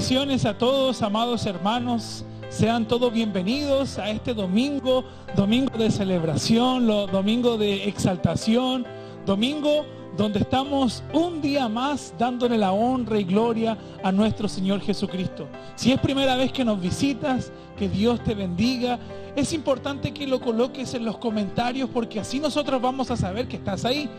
Bendiciones a todos, amados hermanos. Sean todos bienvenidos a este domingo, domingo de celebración, domingo de exaltación, domingo donde estamos un día más dándole la honra y gloria a nuestro Señor Jesucristo. Si es primera vez que nos visitas, que Dios te bendiga. Es importante que lo coloques en los comentarios porque así nosotros vamos a saber que estás ahí.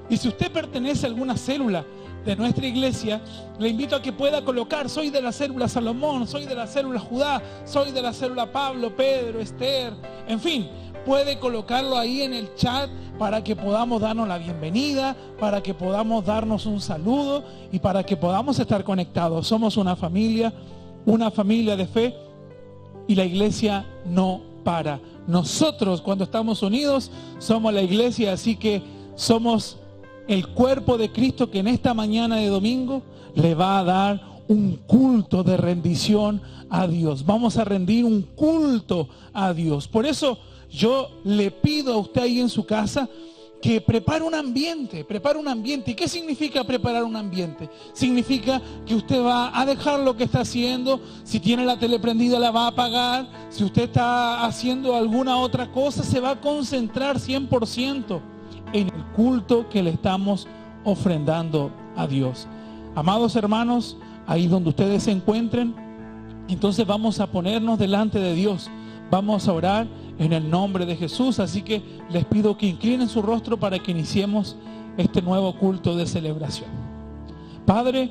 Y si usted pertenece a alguna célula de nuestra iglesia, le invito a que pueda colocar: soy de la célula Salomón, soy de la célula Judá, soy de la célula Pablo, Pedro, Esther, en fin, puede colocarlo ahí en el chat para que podamos darnos la bienvenida, para que podamos darnos un saludo y para que podamos estar conectados. Somos una familia de fe, y la iglesia no para. Nosotros, cuando estamos unidos, somos la iglesia, así que somos el cuerpo de Cristo que en esta mañana de domingo le va a dar un culto de rendición a Dios. Vamos a rendir un culto a Dios. Por eso yo le pido a usted ahí en su casa que prepare un ambiente. ¿Y qué significa preparar un ambiente? Significa que usted va a dejar lo que está haciendo. Si tiene la tele prendida, la va a apagar. Si usted está haciendo alguna otra cosa, se va a concentrar 100% en el culto que le estamos ofrendando a Dios. Amados hermanos, ahí donde ustedes se encuentren, entonces vamos a ponernos delante de Dios. Vamos a orar en el nombre de Jesús. Así que les pido que inclinen su rostro para que iniciemos este nuevo culto de celebración. Padre,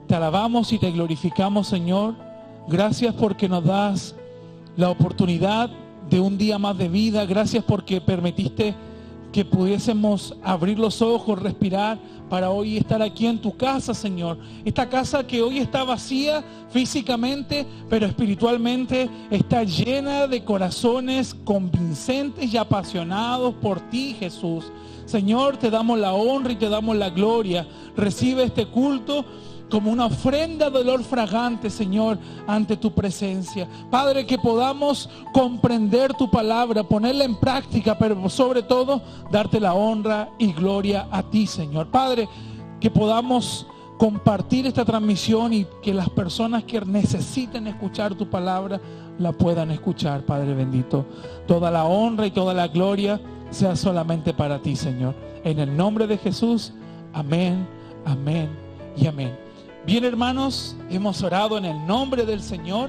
te alabamos y te glorificamos, Señor. Gracias porque nos das la oportunidad de un día más de vida. Gracias porque permitiste que pudiésemos abrir los ojos, respirar, para hoy estar aquí en tu casa, Señor. Esta casa que hoy está vacía físicamente, pero espiritualmente está llena de corazones convincentes y apasionados por ti, Jesús. Señor, te damos la honra y te damos la gloria. Recibe este culto como una ofrenda de olor fragante, Señor, ante tu presencia. Padre, que podamos comprender tu palabra, ponerla en práctica, pero sobre todo, darte la honra y gloria a ti, Señor. Padre, que podamos compartir esta transmisión y que las personas que necesiten escuchar tu palabra, la puedan escuchar, Padre bendito. Toda la honra y toda la gloria sea solamente para ti, Señor. En el nombre de Jesús, amén, amén y amén. Bien, hermanos, hemos orado en el nombre del Señor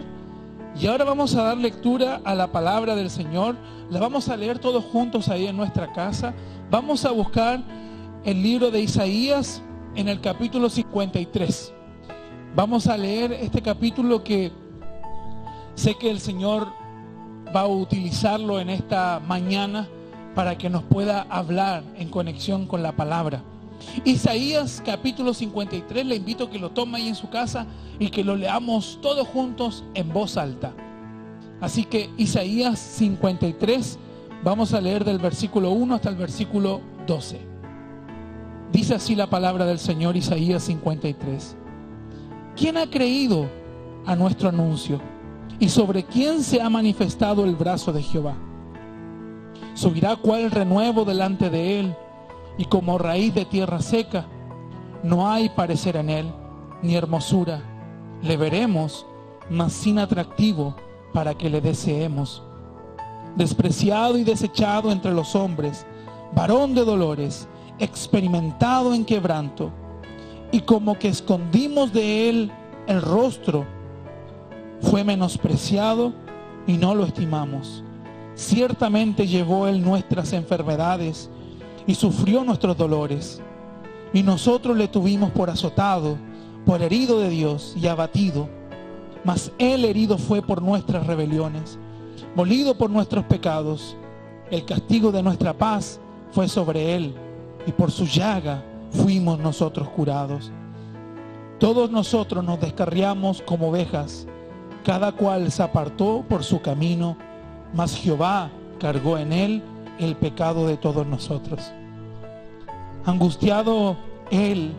y ahora vamos a dar lectura a la palabra del Señor. La vamos a leer todos juntos ahí en nuestra casa. Vamos a buscar el libro de Isaías en el capítulo 53. Vamos a leer este capítulo que sé que el Señor va a utilizarlo en esta mañana para que nos pueda hablar en conexión con la palabra. Isaías capítulo 53, le invito a que lo tome ahí en su casa y que lo leamos todos juntos en voz alta. Así que Isaías 53, vamos a leer del versículo 1 hasta el versículo 12. Dice así la palabra del Señor, Isaías 53. ¿Quién ha creído a nuestro anuncio? ¿Y sobre quién se ha manifestado el brazo de Jehová? Subirá cual renuevo delante de él, y como raíz de tierra seca, no hay parecer en él, ni hermosura. Le veremos, mas sin atractivo para que le deseemos. Despreciado y desechado entre los hombres, varón de dolores, experimentado en quebranto, y como que escondimos de él el rostro, fue menospreciado y no lo estimamos. Ciertamente llevó él nuestras enfermedades y sufrió nuestros dolores, y nosotros le tuvimos por azotado, por herido de Dios y abatido. Mas él herido fue por nuestras rebeliones, molido por nuestros pecados. El castigo de nuestra paz fue sobre él, y por su llaga fuimos nosotros curados. Todos nosotros nos descarriamos como ovejas, cada cual se apartó por su camino, mas Jehová cargó en él el pecado de todos nosotros. Angustiado él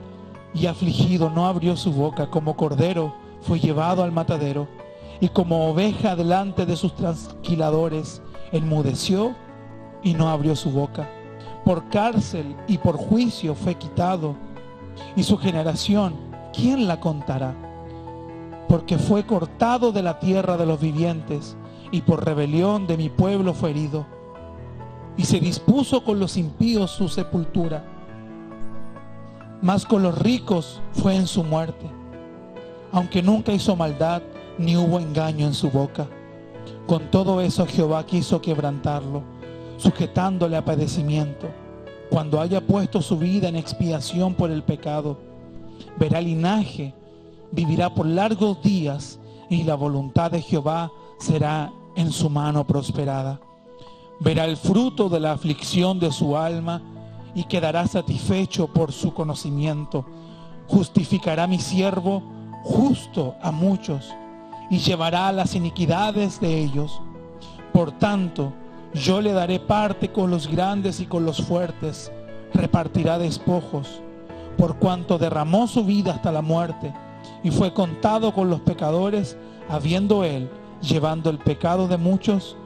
y afligido, no abrió su boca. Como cordero fue llevado al matadero, y como oveja delante de sus trasquiladores, enmudeció y no abrió su boca. Por cárcel y por juicio fue quitado, y su generación, ¿quién la contará? porque fue cortado de la tierra de los vivientes, y por rebelión de mi pueblo fue herido. Y se dispuso con los impíos su sepultura, mas con los ricos fue en su muerte, aunque nunca hizo maldad, ni hubo engaño en su boca. Con todo eso Jehová quiso quebrantarlo, sujetándole a padecimiento. Cuando haya puesto su vida en expiación por el pecado, verá linaje, vivirá por largos días, y la voluntad de Jehová será en su mano prosperada. Verá el fruto de la aflicción de su alma, y quedará satisfecho por su conocimiento. Justificará mi siervo justo a muchos, y llevará las iniquidades de ellos. Por tanto, yo le daré parte con los grandes y con los fuertes, repartirá despojos, por cuanto derramó su vida hasta la muerte, y fue contado con los pecadores, habiendo él llevando el pecado de muchos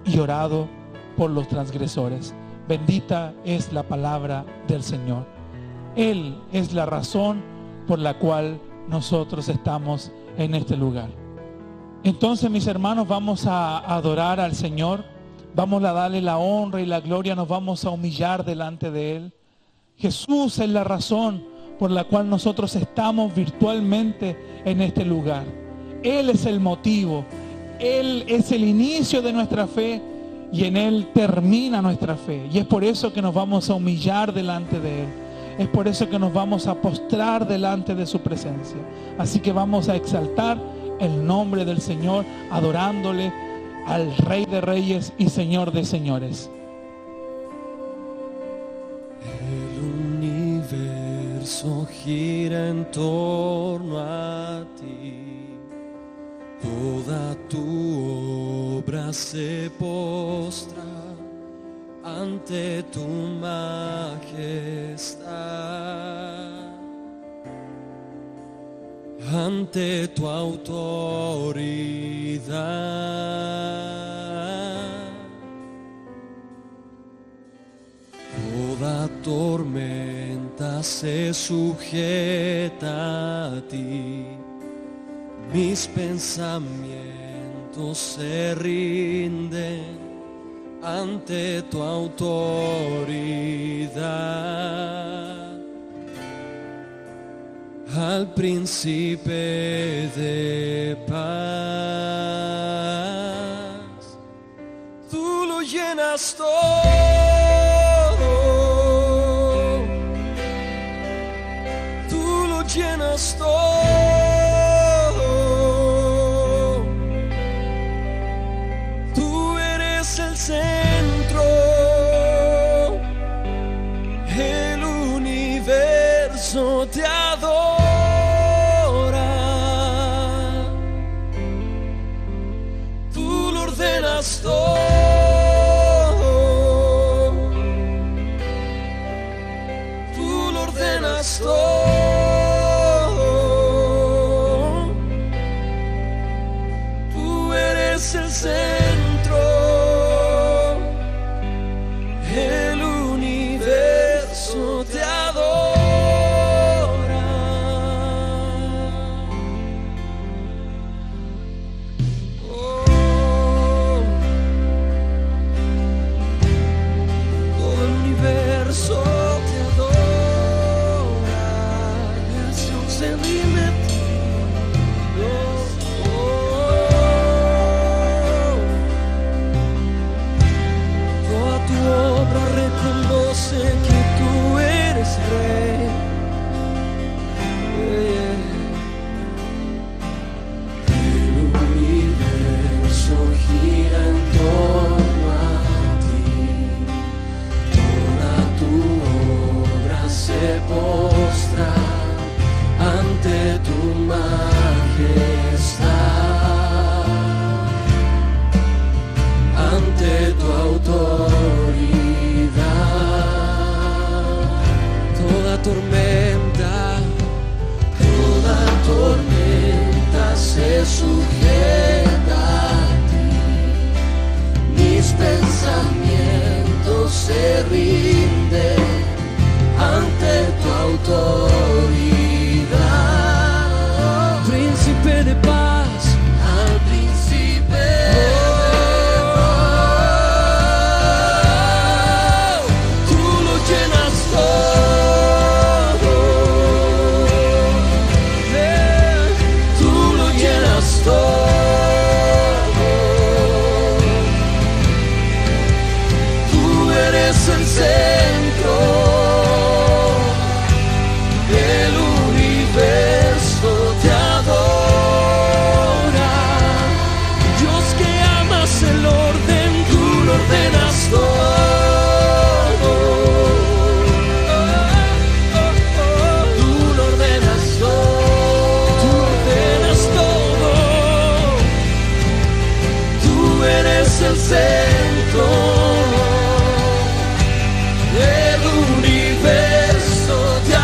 y orado por los transgresores. Bendita es la palabra del Señor. Él es la razón por la cual nosotros estamos en este lugar. Entonces, mis hermanos, vamos a adorar al Señor, vamos a darle la honra y la gloria, nos vamos a humillar delante de Él. Jesús es la razón por la cual nosotros estamos virtualmente en este lugar. Él es el motivo, Él es el inicio de nuestra fe, y en Él termina nuestra fe. Y es por eso que nos vamos a humillar delante de Él. Es por eso que nos vamos a postrar delante de su presencia. Así que vamos a exaltar el nombre del Señor, adorándole al Rey de Reyes y Señor de Señores. El universo gira en torno a ti. Toda tu obra se postra ante tu majestad, ante tu autoridad. Toda tormenta se sujeta a ti. Mis pensamientos se rinden ante tu autoridad. Al príncipe de paz, tú lo llenas todo, tú lo llenas todo. El centro, el universo te adora, tú lo ordenas todo, tú lo ordenas todo, tú eres el centro. El universo te adora. Oh, todo el universo te adora. Creación se rinde a ti. Reconoce que tú eres rey. El universo gira en torno a ti. Toda tu obra se postra ante tu majestad, ante tu autoridad. Toda tormenta se sujeta a ti. Mis pensamientos se rinden ante tu autoridad. Príncipe de paz, el centro del universo, te adora. Dios que amas el orden, tú lo ordenas todo. Tú lo ordenas todo. Tú ordenas todo. Tú eres el centro del universo, te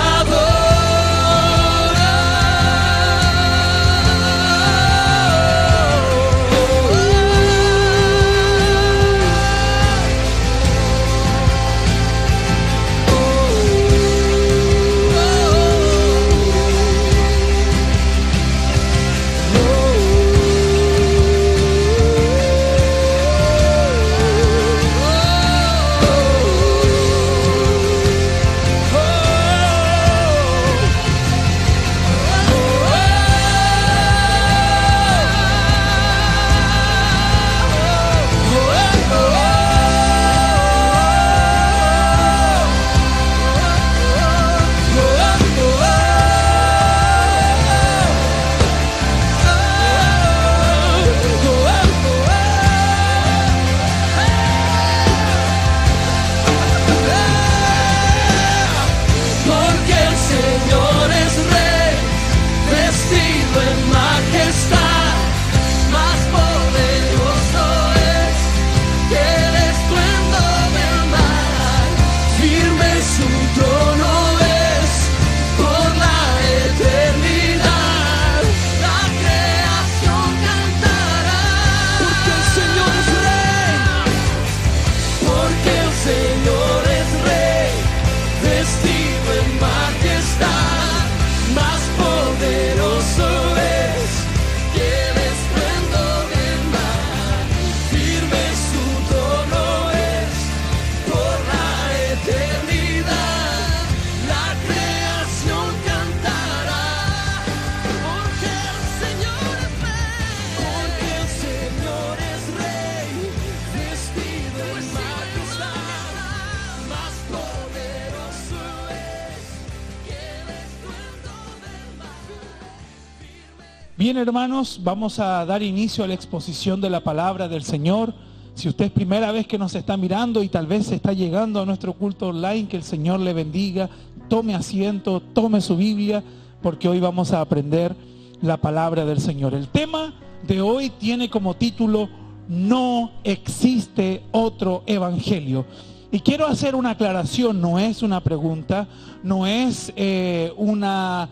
Bien, hermanos, vamos a dar inicio a la exposición de la palabra del Señor. Si usted es primera vez que nos está mirando y tal vez está llegando a nuestro culto online, que el Señor le bendiga. Tome asiento, tome su Biblia, porque hoy vamos a aprender la palabra del Señor. El tema de hoy tiene como título: No existe otro evangelio. Y quiero hacer una aclaración, no es una pregunta, no es una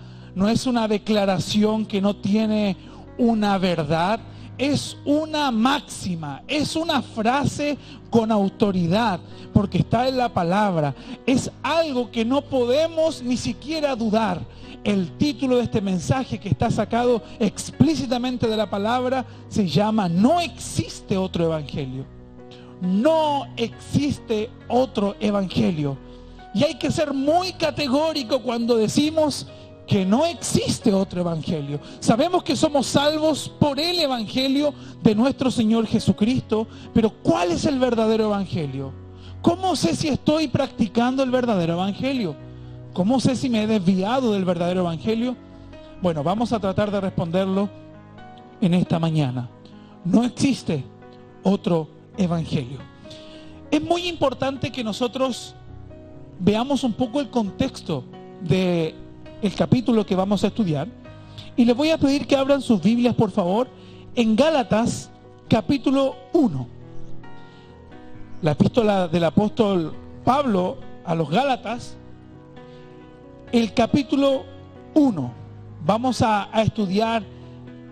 declaración que no tiene una verdad, es una máxima, es una frase con autoridad, porque está en la palabra. Es algo que no podemos ni siquiera dudar. El título de este mensaje, que está sacado explícitamente de la palabra, se llama No existe otro evangelio. No existe otro evangelio. Y hay que ser muy categórico cuando decimos que no existe otro evangelio. Sabemos que somos salvos por el evangelio de nuestro Señor Jesucristo, pero ¿cuál es el verdadero evangelio? ¿Cómo sé si estoy practicando el verdadero evangelio? ¿Cómo sé si me he desviado del verdadero evangelio? Bueno, vamos a tratar de responderlo en esta mañana. No existe otro evangelio. Es muy importante que nosotros veamos un poco el contexto de el capítulo que vamos a estudiar, y les voy a pedir que abran sus Biblias, por favor, en Gálatas capítulo 1. La epístola del apóstol Pablo a los Gálatas, el capítulo 1. Vamos a estudiar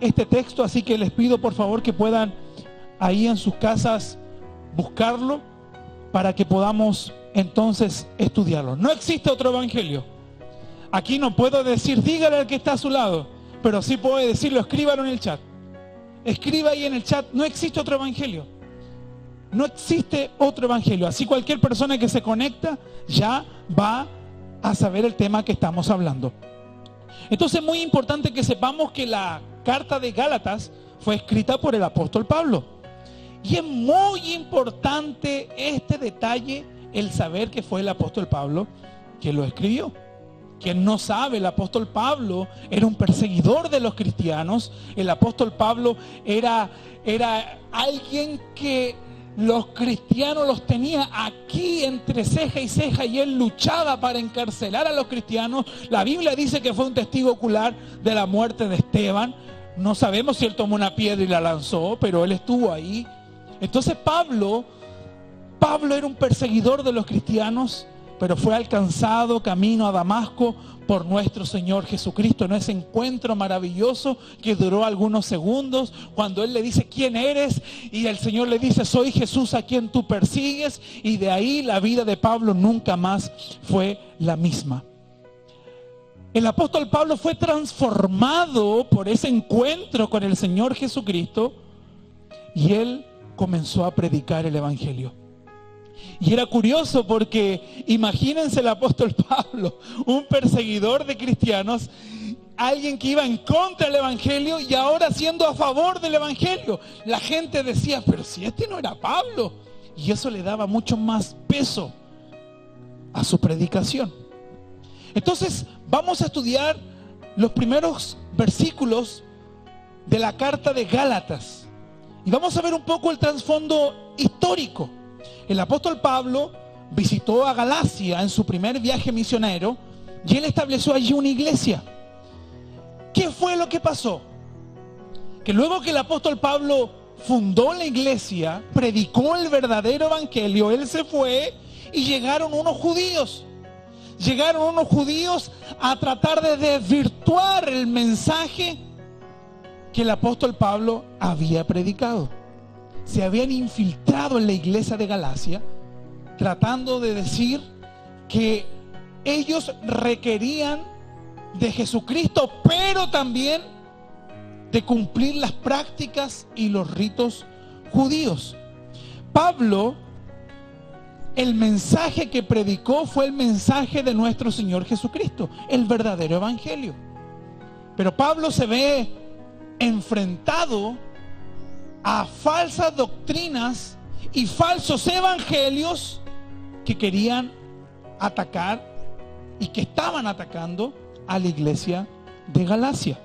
este texto, así que les pido por favor que puedan ahí en sus casas buscarlo para que podamos entonces estudiarlo. No existe otro evangelio. Aquí no puedo decir, dígale al que está a su lado, pero sí puedo decirlo, escríbalo en el chat. Escriba ahí en el chat, no existe otro evangelio. No existe otro evangelio. Así cualquier persona que se conecta ya va a saber el tema que estamos hablando. Entonces es muy importante que sepamos que la carta de Gálatas fue escrita por el apóstol Pablo. Y es muy importante este detalle el saber que fue el apóstol Pablo que lo escribió. Quien no sabe, el apóstol Pablo era un perseguidor de los cristianos. El apóstol Pablo era alguien que los cristianos los tenía aquí entre ceja y ceja, y él luchaba para encarcelar a los cristianos. La Biblia dice que fue un testigo ocular de la muerte de Esteban. No sabemos si él tomó una piedra y la lanzó, pero él estuvo ahí. Entonces Pablo era un perseguidor de los cristianos, pero fue alcanzado camino a Damasco por nuestro Señor Jesucristo, en ese encuentro maravilloso que duró algunos segundos, cuando Él le dice: ¿quién eres? Y el Señor le dice: soy Jesús a quien tú persigues. Y de ahí la vida de Pablo nunca más fue la misma. El apóstol Pablo fue transformado por ese encuentro con el Señor Jesucristo, y él comenzó a predicar el evangelio. Y era curioso porque imagínense el apóstol Pablo, un perseguidor de cristianos, alguien que iba en contra del evangelio y ahora siendo a favor del evangelio. La gente decía: pero si este no era Pablo. Y eso le daba mucho más peso a su predicación. Entonces vamos a estudiar los primeros versículos de la carta de Gálatas. Y vamos a ver un poco el trasfondo histórico. El apóstol Pablo visitó a Galacia en su primer viaje misionero y él estableció allí una iglesia. ¿Qué fue lo que pasó? Que luego que el apóstol Pablo fundó la iglesia, predicó el verdadero evangelio, él se fue y llegaron unos judíos. Llegaron unos judíos a tratar de desvirtuar el mensaje que el apóstol Pablo había predicado. Se habían infiltrado en la iglesia de Galacia, tratando de decir que ellos requerían de Jesucristo, pero también de cumplir las prácticas y los ritos judíos. Pablo, el mensaje que predicó fue el mensaje de nuestro Señor Jesucristo, el verdadero evangelio. Pero Pablo se ve enfrentado a falsas doctrinas y falsos evangelios que querían atacar y que estaban atacando a la iglesia de Galacia.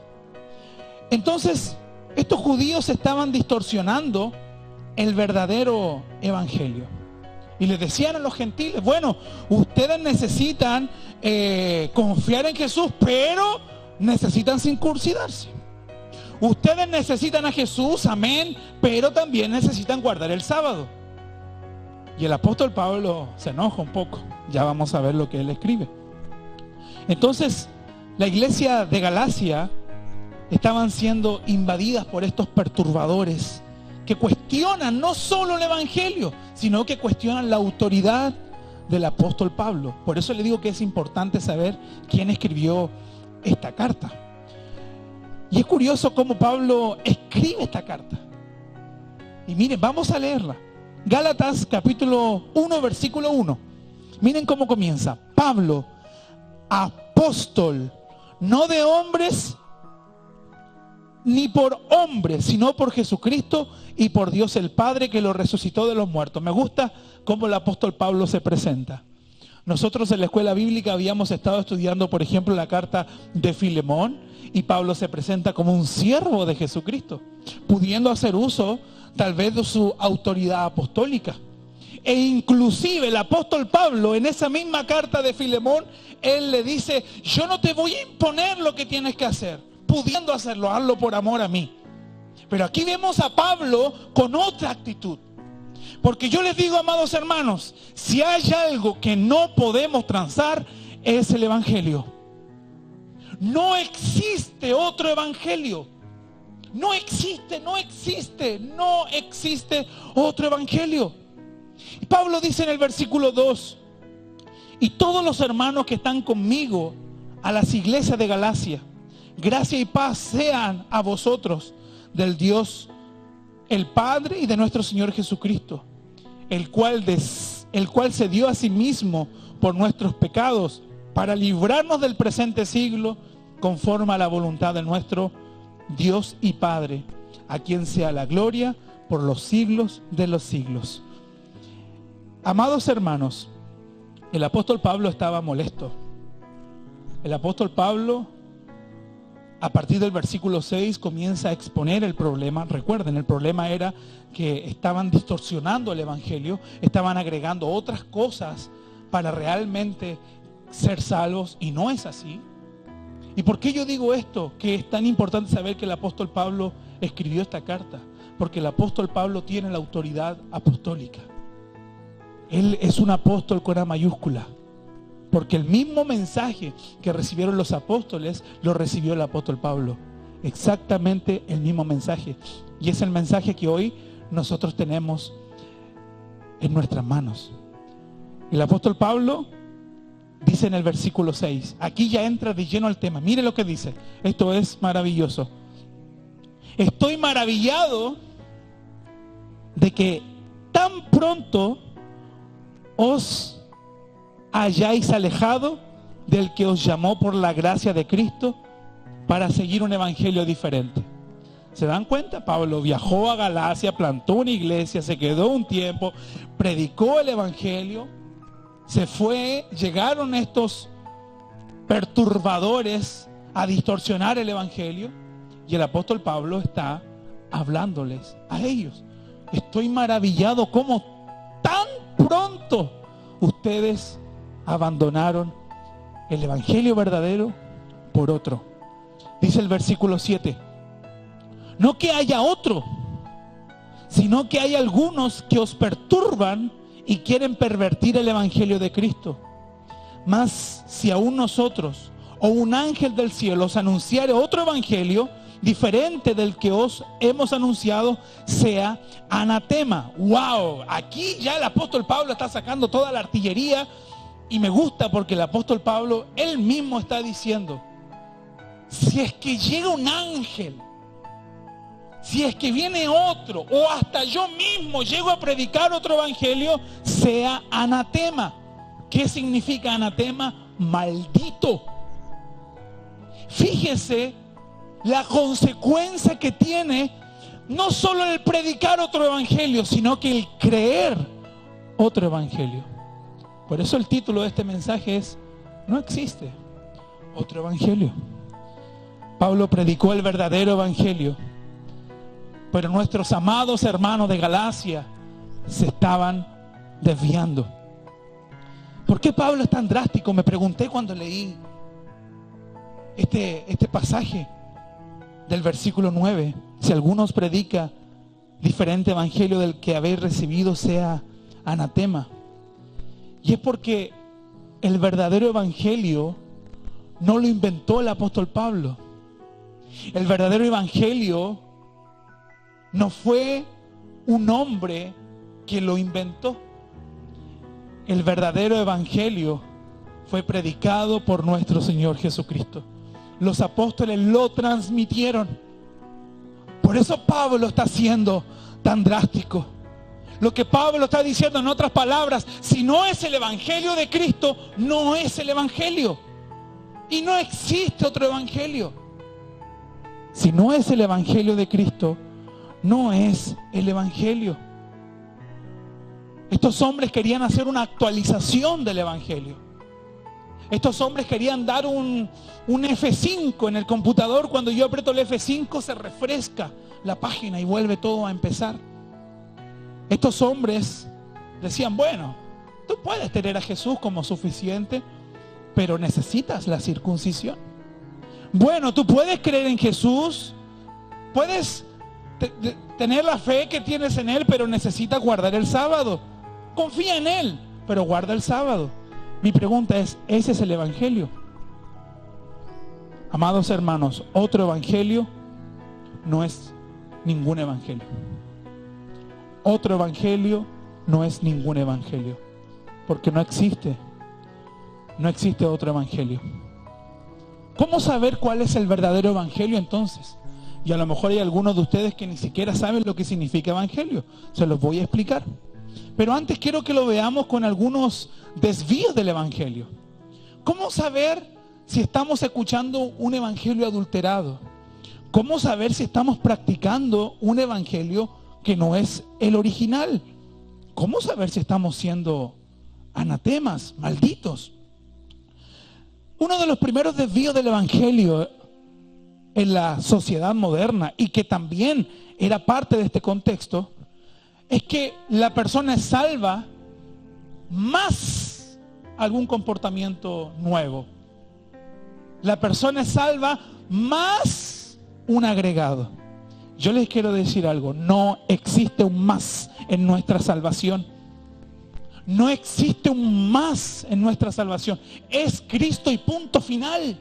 Entonces, estos judíos estaban distorsionando el verdadero evangelio y les decían a los gentiles: bueno, ustedes necesitan confiar en Jesús, pero necesitan circuncidarse. Ustedes necesitan a Jesús, amén, pero también necesitan guardar el sábado. Y el apóstol Pablo se enoja un poco. Ya vamos a ver lo que él escribe. Entonces, la iglesia de Galacia estaban siendo invadidas por estos perturbadores que cuestionan no solo el evangelio, sino que cuestionan la autoridad del apóstol Pablo. Por eso le digo que es importante saber quién escribió esta carta. Y es curioso cómo Pablo escribe esta carta. Y miren, vamos a leerla. Gálatas capítulo 1, versículo 1. Miren cómo comienza. Pablo, apóstol, no de hombres ni por hombres, sino por Jesucristo y por Dios el Padre, que lo resucitó de los muertos. Me gusta cómo el apóstol Pablo se presenta. Nosotros en la escuela bíblica habíamos estado estudiando, por ejemplo, la carta de Filemón, y Pablo se presenta como un siervo de Jesucristo, pudiendo hacer uso tal vez de su autoridad apostólica. E inclusive el apóstol Pablo, en esa misma carta de Filemón, él le dice: yo no te voy a imponer lo que tienes que hacer, pudiendo hacerlo, hazlo por amor a mí. Pero aquí vemos a Pablo con otra actitud. Porque yo les digo, amados hermanos, si hay algo que no podemos transar, es el evangelio. No existe otro evangelio. No existe otro evangelio. Y Pablo dice en el versículo 2: y todos los hermanos que están conmigo a las iglesias de Galacia, gracia y paz sean a vosotros del Dios el Padre y de nuestro Señor Jesucristo, el cual se dio a sí mismo por nuestros pecados, para librarnos del presente siglo, conforme a la voluntad de nuestro Dios y Padre, a quien sea la gloria por los siglos de los siglos. Amados hermanos, El apóstol Pablo estaba molesto. El apóstol Pablo, a partir del versículo 6, comienza a exponer el problema. Recuerden, el problema era que estaban distorsionando el evangelio, estaban agregando otras cosas para realmente ser salvos, y no es así. ¿Y por qué yo digo esto? Que es tan importante saber que el apóstol Pablo escribió esta carta. Porque el apóstol Pablo tiene la autoridad apostólica. Él es un apóstol con A mayúscula. Porque el mismo mensaje que recibieron los apóstoles, lo recibió el apóstol Pablo. Exactamente el mismo mensaje. Y es el mensaje que hoy nosotros tenemos en nuestras manos. El apóstol Pablo dice en el versículo 6, aquí ya entra de lleno al tema. Mire lo que dice. Esto es maravilloso. Estoy maravillado de que tan pronto os hayáis alejado del que os llamó por la gracia de Cristo para seguir un evangelio diferente. ¿Se dan cuenta? Pablo viajó a Galacia, plantó una iglesia, se quedó un tiempo, predicó el evangelio, se fue, llegaron estos perturbadores a distorsionar el evangelio, y el apóstol Pablo está hablándoles a ellos. Estoy maravillado cómo tan pronto ustedes abandonaron el evangelio verdadero por otro. Dice el versículo 7, no que haya otro, sino que hay algunos que os perturban y quieren pervertir el evangelio de Cristo. Mas si aún nosotros o un ángel del cielo os anunciare otro evangelio diferente del que os hemos anunciado, sea anatema. ¡Wow! Aquí ya el apóstol Pablo está sacando toda la artillería, y me gusta porque el apóstol Pablo, él mismo está diciendo, si es que llega un ángel, si es que viene otro, o hasta yo mismo llego a predicar otro evangelio, sea anatema. ¿Qué significa anatema? Maldito. Fíjese la consecuencia que tiene no solo el predicar otro evangelio, sino que el creer otro evangelio. Por eso el título de este mensaje es: no existe otro evangelio. Pablo predicó el verdadero evangelio, pero nuestros amados hermanos de Galacia se estaban desviando. ¿Por qué Pablo es tan drástico? Me pregunté cuando leí este pasaje del versículo 9. Si alguno os predica diferente evangelio del que habéis recibido, sea anatema. Y es porque el verdadero evangelio no lo inventó el apóstol Pablo. El verdadero evangelio no fue un hombre que lo inventó. El verdadero evangelio fue predicado por nuestro Señor Jesucristo. Los apóstoles lo transmitieron. Por eso Pablo está siendo tan drástico. Lo que Pablo está diciendo, en otras palabras, si no es el evangelio de Cristo, no es el evangelio. Y no existe otro evangelio. Si no es el evangelio de Cristo, no es el evangelio. Estos hombres querían hacer una actualización del evangelio. Estos hombres querían dar un F5 en el computador. Cuando yo aprieto el F5 se refresca la página y vuelve todo a empezar. Estos hombres decían, bueno, tú puedes tener a Jesús como suficiente, pero necesitas la circuncisión. Bueno, tú puedes creer en Jesús, puedes tener la fe que tienes en Él, pero necesitas guardar el sábado. Confía en Él, pero guarda el sábado. Mi pregunta es, ¿ese es el evangelio? Amados hermanos, otro evangelio no es ningún evangelio. Otro evangelio no es ningún evangelio, porque no existe otro evangelio. ¿Cómo saber cuál es el verdadero evangelio entonces? Y a lo mejor hay algunos de ustedes que ni siquiera saben lo que significa evangelio. Se los voy a explicar. Pero antes quiero que lo veamos con algunos desvíos del evangelio. ¿Cómo saber si estamos escuchando un evangelio adulterado? ¿Cómo saber si estamos practicando un evangelio que no es el original? ¿Cómo saber si estamos siendo anatemas, malditos. Uno de los primeros desvíos del evangelio en la sociedad moderna, y que también era parte de este contexto, es que la persona es salva más algún comportamiento nuevo. La persona es salva más un agregado. Yo les quiero decir algo: no existe un más en nuestra salvación. No existe un más en nuestra salvación. Es Cristo y punto final.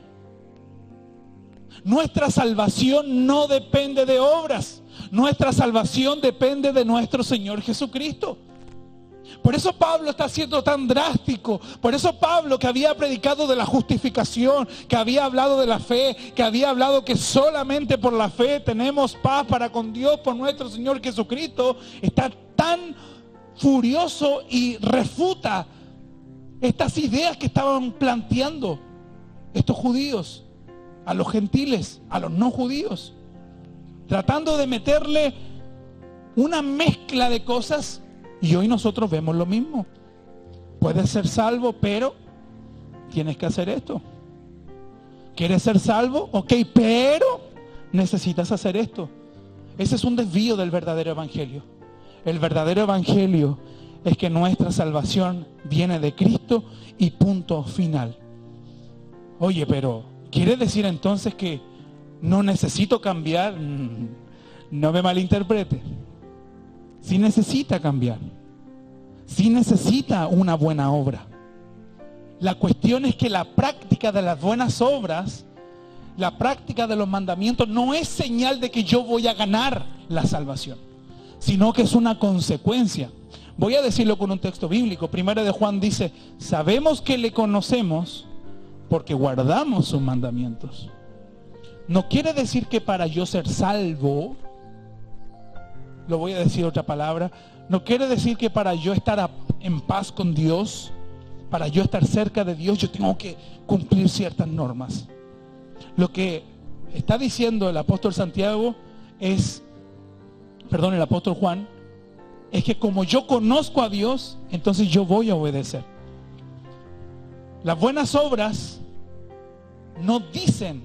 Nuestra salvación no depende de obras. Nuestra salvación depende de nuestro Señor Jesucristo. Por eso Pablo está siendo tan drástico. Por eso Pablo, que había predicado de la justificación, que había hablado de la fe, que había hablado que solamente por la fe tenemos paz para con Dios por nuestro Señor Jesucristo, está tan furioso y refuta estas ideas que estaban planteando estos judíos a los gentiles, a los no judíos, tratando de meterle una mezcla de cosas. Y hoy nosotros vemos lo mismo. Puedes ser salvo, pero tienes que hacer esto. ¿Quieres ser salvo? Ok, pero necesitas hacer esto. Ese es un desvío del verdadero evangelio. El verdadero evangelio es que nuestra salvación viene de Cristo y punto final. Oye, pero ¿quiere decir entonces que no necesito cambiar? No me malinterprete. Sí necesita cambiar. Sí necesita una buena obra. La cuestión es que la práctica de las buenas obras, la práctica de los mandamientos, no es señal de que yo voy a ganar la salvación, sino que es una consecuencia. Voy a decirlo con un texto bíblico. Primera de Juan dice: sabemos que le conocemos porque guardamos sus mandamientos. No quiere decir que para yo ser salvo, lo voy a decir otra palabra, no quiere decir que para yo estar en paz con Dios, para yo estar cerca de Dios, yo tengo que cumplir ciertas normas. Lo que está diciendo el apóstol Santiago es, el apóstol Juan, es que como yo conozco a Dios, entonces yo voy a obedecer. Las buenas obras no dicen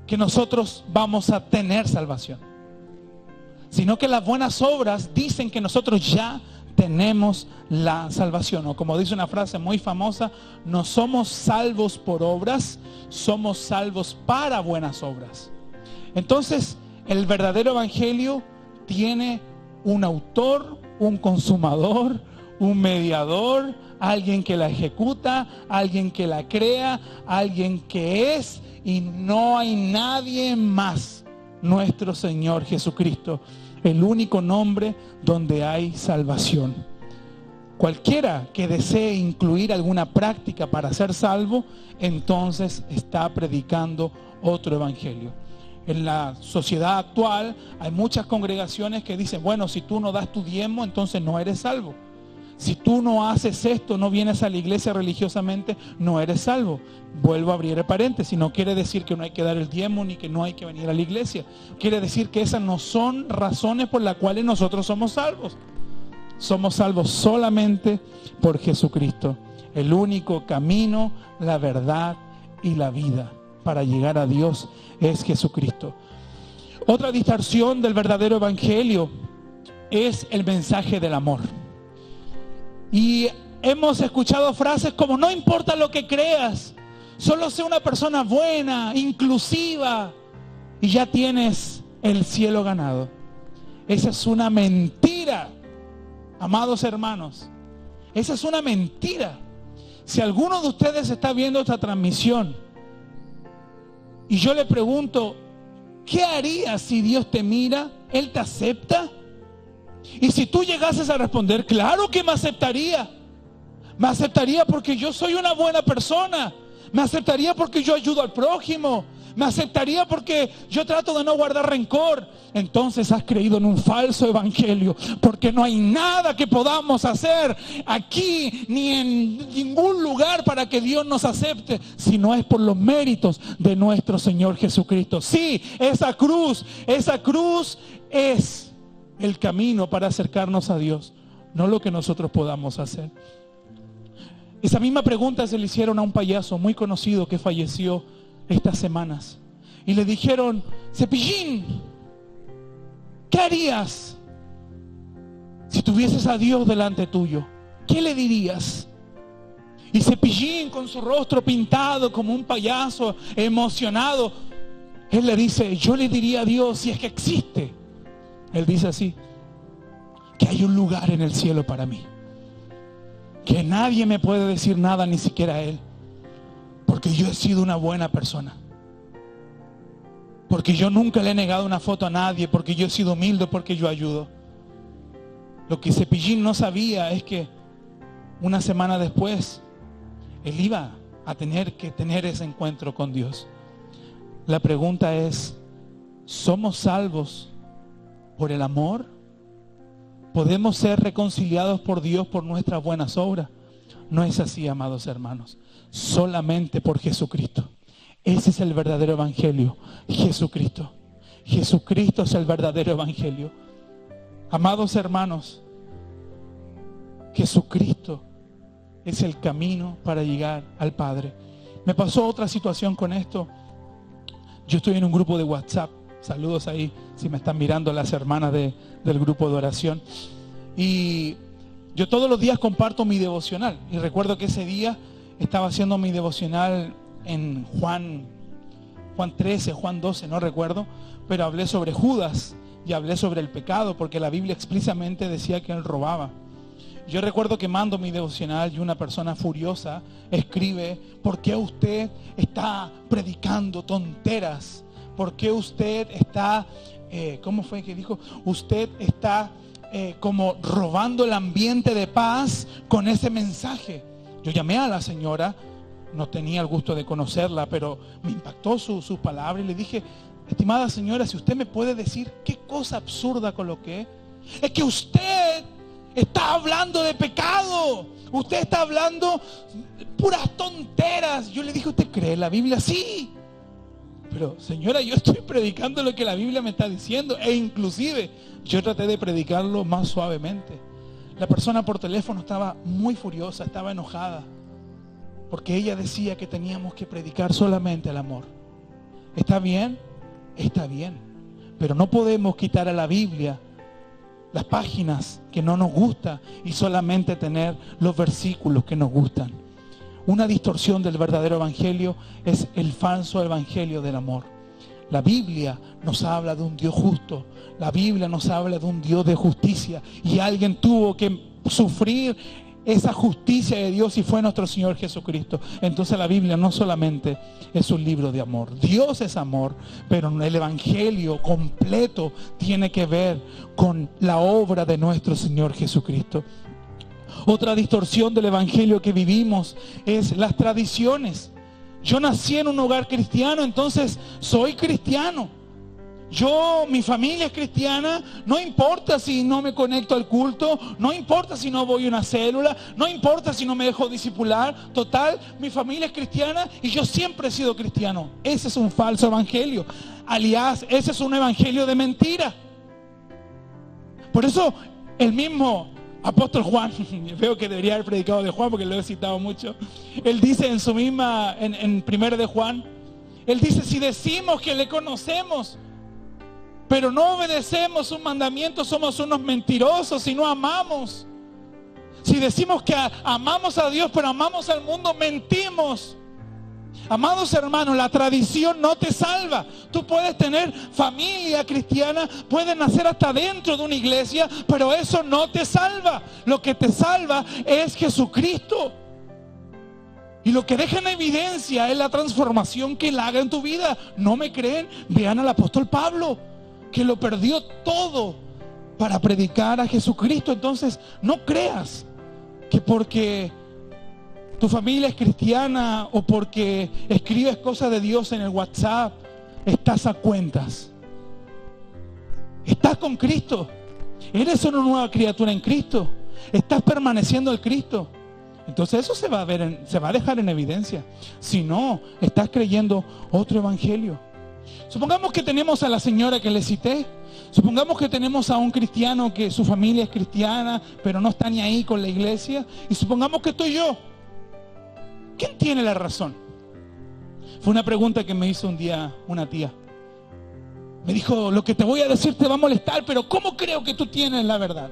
que nosotros vamos a tener salvación, sino que las buenas obras dicen que nosotros ya tenemos la salvación. O como dice una frase muy famosa: no somos salvos por obras, somos salvos para buenas obras. Entonces, el verdadero evangelio tiene un autor, un consumador, un mediador, alguien que la ejecuta, alguien que la crea, alguien que es, y no hay nadie más. Nuestro Señor Jesucristo, el único nombre donde hay salvación. Cualquiera que desee incluir alguna práctica para ser salvo, entonces está predicando otro evangelio. En la sociedad actual hay muchas congregaciones que dicen: bueno, si tú no das tu diezmo, entonces no eres salvo. Si tú no haces esto, no vienes a la iglesia religiosamente, no eres salvo. Vuelvo a abrir el paréntesis. No quiere decir que no hay que dar el diezmo ni que no hay que venir a la iglesia. Quiere decir que esas no son razones por las cuales nosotros somos salvos. Somos salvos solamente por Jesucristo. El único camino, la verdad y la vida para llegar a Dios es Jesucristo. Otra distorsión del verdadero evangelio es el mensaje del amor. Y hemos escuchado frases como: no importa lo que creas, solo sé una persona buena, inclusiva, y ya tienes el cielo ganado. Esa es una mentira, amados hermanos. Esa es una mentira. Si alguno de ustedes está viendo esta transmisión y yo le pregunto: ¿qué harías si Dios te mira? ¿Él te acepta? Y si tú llegases a responder: claro que me aceptaría. Me aceptaría porque yo soy una buena persona. Me aceptaría porque yo ayudo al prójimo. Me aceptaría porque yo trato de no guardar rencor. Entonces has creído en un falso evangelio, porque no hay nada que podamos hacer aquí ni en ningún lugar para que Dios nos acepte, si no es por los méritos de nuestro Señor Jesucristo. Sí, esa cruz es el camino para acercarnos a Dios. no lo que nosotros podamos hacer. Esa misma pregunta se le hicieron a un payaso muy conocido que falleció estas semanas. Y le dijeron: Cepillín, ¿qué harías si tuvieses a Dios delante tuyo? ¿Qué le dirías? Y Cepillín, con su rostro pintado como un payaso, emocionado, él le dice: yo le diría a Dios, si es que existe, él dice así, que hay un lugar en el cielo para mí, que nadie me puede decir nada, ni siquiera Él, porque yo he sido una buena persona, porque yo nunca le he negado una foto a nadie, porque yo he sido humilde, porque yo ayudo. Lo que Cepillín no sabía es que una semana después él iba a tener que tener ese encuentro con Dios. La pregunta es: ¿somos salvos por el amor? ¿Podemos ser reconciliados por Dios por nuestras buenas obras? No es así, amados hermanos. Solamente por Jesucristo. Ese es el verdadero evangelio. Jesucristo. Jesucristo es el verdadero evangelio. Amados hermanos, Jesucristo es el camino para llegar al Padre. Me pasó otra situación con esto. Yo estoy en un grupo de WhatsApp. Saludos ahí, si me están mirando las hermanas del grupo de oración. Y yo todos los días comparto mi devocional. Y recuerdo que ese día estaba haciendo mi devocional en Juan 13, Juan 12, no recuerdo. Pero hablé sobre Judas y hablé sobre el pecado, porque la Biblia explícitamente decía que él robaba. Yo recuerdo que mando mi devocional y una persona furiosa escribe: ¿por qué usted está predicando tonteras? ¿Por qué usted está, cómo fue que dijo? Usted está como robando el ambiente de paz con ese mensaje. Yo llamé a la señora, no tenía el gusto de conocerla, pero me impactó su palabra y le dije: estimada señora, si usted me puede decir qué cosa absurda coloqué. Es que usted está hablando de pecado. Usted está hablando puras tonteras. Yo le dije: ¿usted cree en la Biblia? Sí. Pero señora, yo estoy predicando lo que la Biblia me está diciendo. E inclusive yo traté de predicarlo más suavemente. La persona por teléfono estaba muy furiosa, estaba enojada, porque ella decía que teníamos que predicar solamente el amor. ¿Está bien? Está bien. Pero no podemos quitar a la Biblia las páginas que no nos gustan y solamente tener los versículos que nos gustan. Una distorsión del verdadero evangelio es el falso evangelio del amor. La Biblia nos habla de un Dios justo. La Biblia nos habla de un Dios de justicia. Y alguien tuvo que sufrir esa justicia de Dios y fue nuestro Señor Jesucristo. Entonces la Biblia no solamente es un libro de amor. Dios es amor, pero el evangelio completo tiene que ver con la obra de nuestro Señor Jesucristo. Otra distorsión del evangelio que vivimos es las tradiciones. Yo nací en un hogar cristiano, entonces soy cristiano. Mi familia es cristiana, no importa si no me conecto al culto, no importa si no voy a una célula, no importa si no me dejo discipular. Total, mi familia es cristiana y yo siempre he sido cristiano. Ese es un falso evangelio. Aliás, ese es un evangelio de mentira. Por eso el mismo apóstol Juan, veo que debería haber predicado de Juan porque lo he citado mucho. Él dice en su misma, en 1 de Juan, él dice: si decimos que le conocemos, pero no obedecemos sus mandamientos, somos unos mentirosos y no amamos. Si decimos que amamos a Dios, pero amamos al mundo, mentimos. Amados hermanos, la tradición no te salva. Tú puedes tener familia cristiana, puedes nacer hasta dentro de una iglesia, pero eso no te salva. Lo que te salva es Jesucristo. Y lo que deja en evidencia es la transformación que Él haga en tu vida. ¿No me creen? Vean al apóstol Pablo, que lo perdió todo para predicar a Jesucristo. Entonces, no creas que porque tu familia es cristiana o porque escribes cosas de Dios en el WhatsApp, estás a cuentas. Estás con Cristo. Eres una nueva criatura en Cristo. Estás permaneciendo en Cristo. Entonces eso se va a dejar en evidencia. Si no, estás creyendo otro evangelio. Supongamos que tenemos a la señora que le cité. Supongamos que tenemos a un cristiano que su familia es cristiana, pero no está ni ahí con la iglesia. Y supongamos que estoy yo. ¿Quién tiene la razón? Fue una pregunta que me hizo un día una tía. Me dijo, lo que te voy a decir te va a molestar, pero ¿cómo creo que tú tienes la verdad?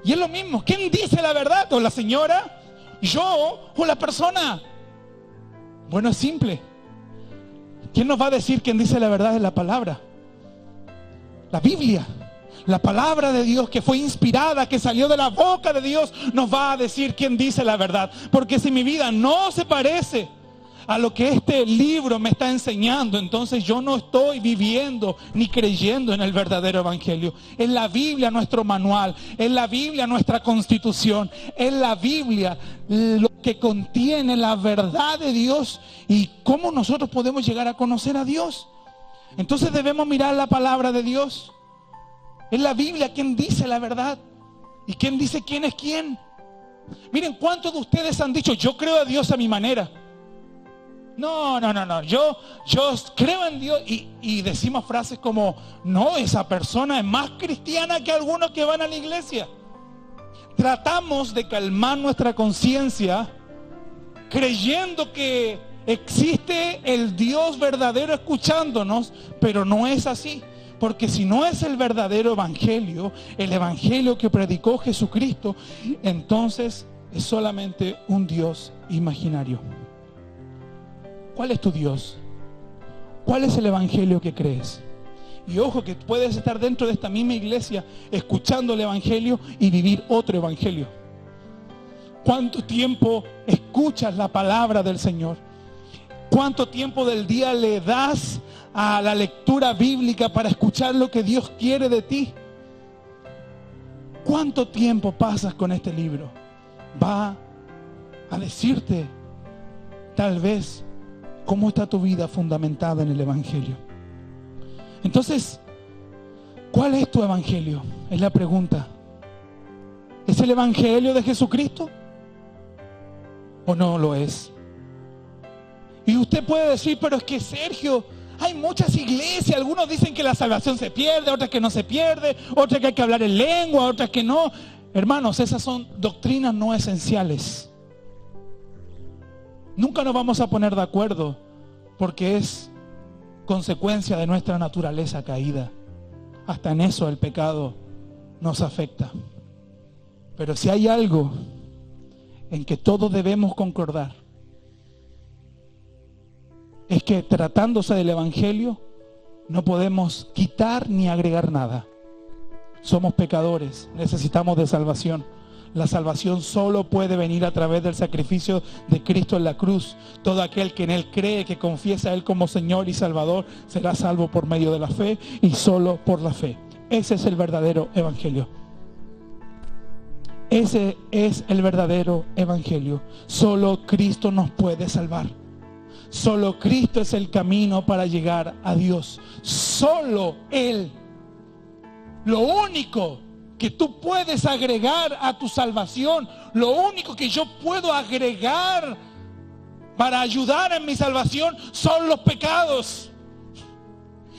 Y es lo mismo. ¿Quién dice la verdad? ¿O la señora? ¿Yo? ¿O la persona? Bueno, es simple. ¿Quién nos va a decir quién dice la verdad? Es la palabra. La Biblia. La palabra de Dios que fue inspirada, que salió de la boca de Dios, nos va a decir quién dice la verdad. Porque si mi vida no se parece a lo que este libro me está enseñando, entonces yo no estoy viviendo ni creyendo en el verdadero evangelio. Es la Biblia nuestro manual, es la Biblia nuestra constitución, es la Biblia lo que contiene la verdad de Dios y cómo nosotros podemos llegar a conocer a Dios. Entonces debemos mirar la palabra de Dios. Es la Biblia quien dice la verdad y quien dice quién es quién. Miren, ¿cuántos de ustedes han dicho, yo creo a Dios a mi manera? No, yo creo en Dios y decimos frases como, no, esa persona es más cristiana que algunos que van a la iglesia. Tratamos de calmar nuestra conciencia creyendo que existe el Dios verdadero escuchándonos, pero no es así. Porque si no es el verdadero evangelio, el evangelio que predicó Jesucristo, entonces es solamente un Dios imaginario. ¿Cuál es tu Dios? ¿Cuál es el evangelio que crees? Y ojo que puedes estar dentro de esta misma iglesia escuchando el evangelio y vivir otro evangelio. ¿Cuánto tiempo escuchas la palabra del Señor? ¿Cuánto tiempo del día le das a la lectura bíblica para escuchar lo que Dios quiere de ti? ¿Cuánto tiempo pasas con este libro? Va a decirte tal vez cómo está tu vida fundamentada en el evangelio. Entonces, ¿cuál es tu evangelio? Es la pregunta. ¿Es el evangelio de Jesucristo? ¿O no lo es? Y usted puede decir, pero es que Sergio, hay muchas iglesias, algunos dicen que la salvación se pierde, otras que no se pierde, otras que hay que hablar en lengua, otras que no. Hermanos, esas son doctrinas no esenciales. Nunca nos vamos a poner de acuerdo porque es consecuencia de nuestra naturaleza caída. Hasta en eso el pecado nos afecta. Pero si hay algo en que todos debemos concordar, es que tratándose del evangelio no podemos quitar ni agregar nada. Somos pecadores, necesitamos de salvación. La salvación solo puede venir a través del sacrificio de Cristo en la cruz. Todo aquel que en Él cree, que confiesa a Él como Señor y Salvador, será salvo por medio de la fe y solo por la fe. Ese es el verdadero evangelio. Ese es el verdadero evangelio. Solo Cristo nos puede salvar. Solo Cristo es el camino para llegar a Dios. Solo Él. Lo único que tú puedes agregar a tu salvación, lo único que yo puedo agregar para ayudar en mi salvación son los pecados.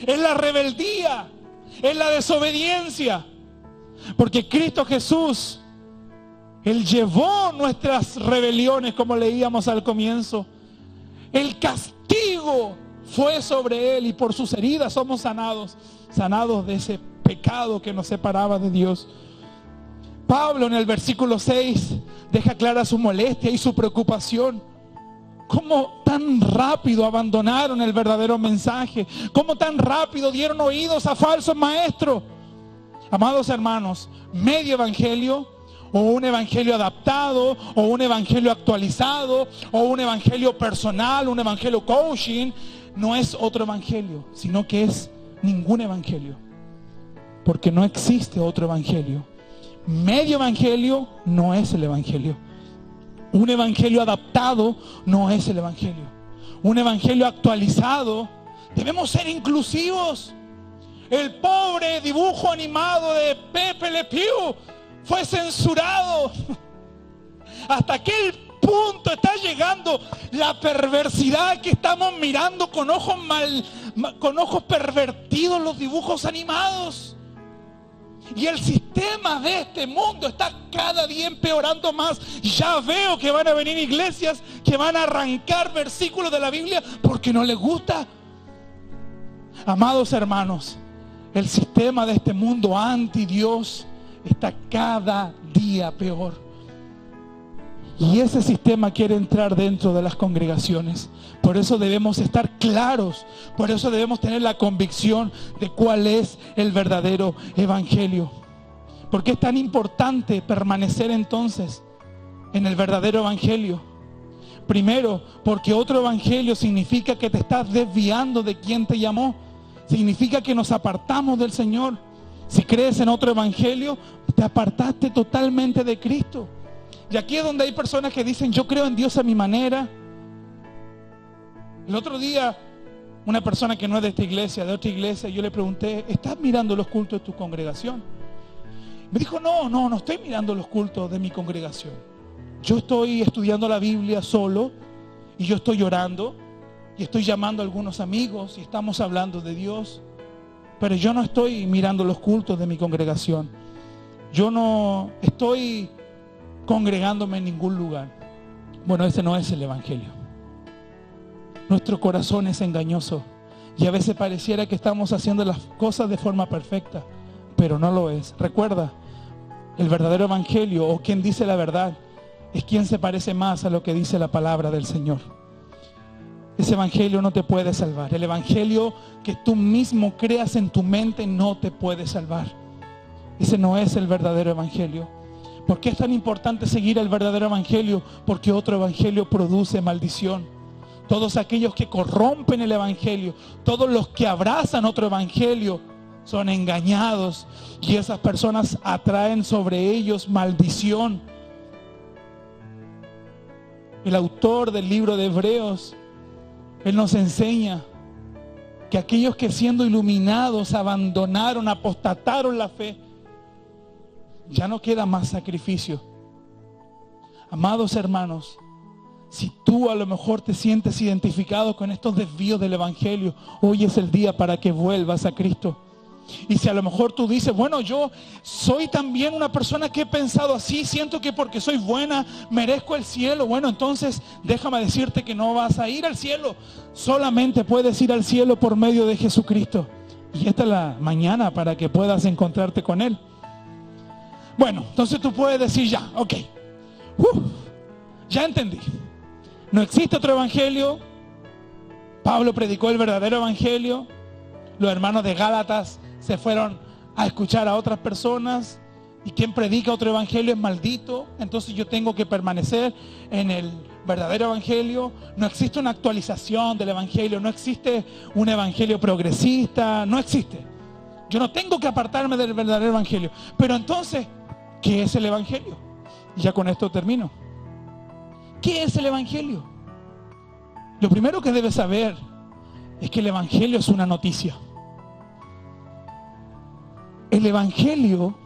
Es la rebeldía, es la desobediencia. Porque Cristo Jesús, Él llevó nuestras rebeliones, como leíamos al comienzo. El castigo fue sobre Él y por sus heridas somos sanados de ese pecado que nos separaba de Dios. Pablo en el versículo 6 deja clara su molestia y su preocupación. Cómo tan rápido abandonaron el verdadero mensaje, cómo tan rápido dieron oídos a falsos maestros. Amados hermanos, medio evangelio o un evangelio adaptado o un evangelio actualizado o un evangelio personal, un evangelio coaching, no es otro evangelio, sino que es ningún evangelio. Porque no existe otro evangelio. Medio evangelio no es el evangelio. Un evangelio adaptado no es el evangelio. Un evangelio actualizado, debemos ser inclusivos. El pobre dibujo animado de Pepe Le Pew fue censurado. Hasta aquel punto está llegando la perversidad que estamos mirando con ojos con ojos pervertidos los dibujos animados. Y el sistema de este mundo está cada día empeorando más. Ya veo que van a venir iglesias que van a arrancar versículos de la Biblia porque no les gusta. Amados hermanos, el sistema de este mundo anti Dios está cada día peor. Y ese sistema quiere entrar dentro de las congregaciones. Por eso debemos estar claros. Por eso debemos tener la convicción de cuál es el verdadero evangelio. ¿Por qué es tan importante permanecer entonces en el verdadero evangelio? Primero, porque otro evangelio significa que te estás desviando de quien te llamó. Significa que nos apartamos del Señor. Si crees en otro evangelio, te apartaste totalmente de Cristo. Y aquí es donde hay personas que dicen, yo creo en Dios a mi manera. El otro día, una persona que no es de esta iglesia, de otra iglesia, yo le pregunté, ¿estás mirando los cultos de tu congregación? Me dijo, no estoy mirando los cultos de mi congregación. Yo estoy estudiando la Biblia solo, y yo estoy orando, y estoy llamando a algunos amigos, y estamos hablando de Dios. Pero yo no estoy mirando los cultos de mi congregación. Yo no estoy congregándome en ningún lugar. Bueno, ese no es el evangelio. Nuestro corazón es engañoso y a veces pareciera que estamos haciendo las cosas de forma perfecta, pero no lo es. Recuerda, el verdadero evangelio, o quien dice la verdad, es quien se parece más a lo que dice la palabra del Señor. Ese evangelio no te puede salvar. El evangelio que tú mismo creas en tu mente no te puede salvar. Ese no es el verdadero evangelio. ¿Por qué es tan importante seguir el verdadero evangelio? Porque otro evangelio produce maldición. Todos aquellos que corrompen el evangelio, todos los que abrazan otro evangelio, son engañados, y esas personas atraen sobre ellos maldición. El autor del libro de Hebreos, él nos enseña que aquellos que siendo iluminados abandonaron, apostataron la fe, ya no queda más sacrificio. Amados hermanos, si tú a lo mejor te sientes identificado con estos desvíos del evangelio, hoy es el día para que vuelvas a Cristo. Y si a lo mejor tú dices, bueno, yo soy también una persona que he pensado así, siento que porque soy buena merezco el cielo. Bueno, entonces déjame decirte que no vas a ir al cielo. Solamente puedes ir al cielo por medio de Jesucristo. Y esta es la mañana para que puedas encontrarte con Él. Bueno, entonces tú puedes decir ya, ok, ya entendí. No existe otro evangelio. Pablo predicó el verdadero evangelio. Los hermanos de Gálatas se fueron a escuchar a otras personas, y quien predica otro evangelio es maldito. Entonces yo tengo que permanecer en el verdadero evangelio. No existe una actualización del evangelio, no existe un evangelio progresista, no existe. Yo no tengo que apartarme del verdadero evangelio. Pero entonces, ¿qué es el evangelio? Y ya con esto termino. ¿Qué es el evangelio? Lo primero que debes saber es que el evangelio es una noticia. El evangelio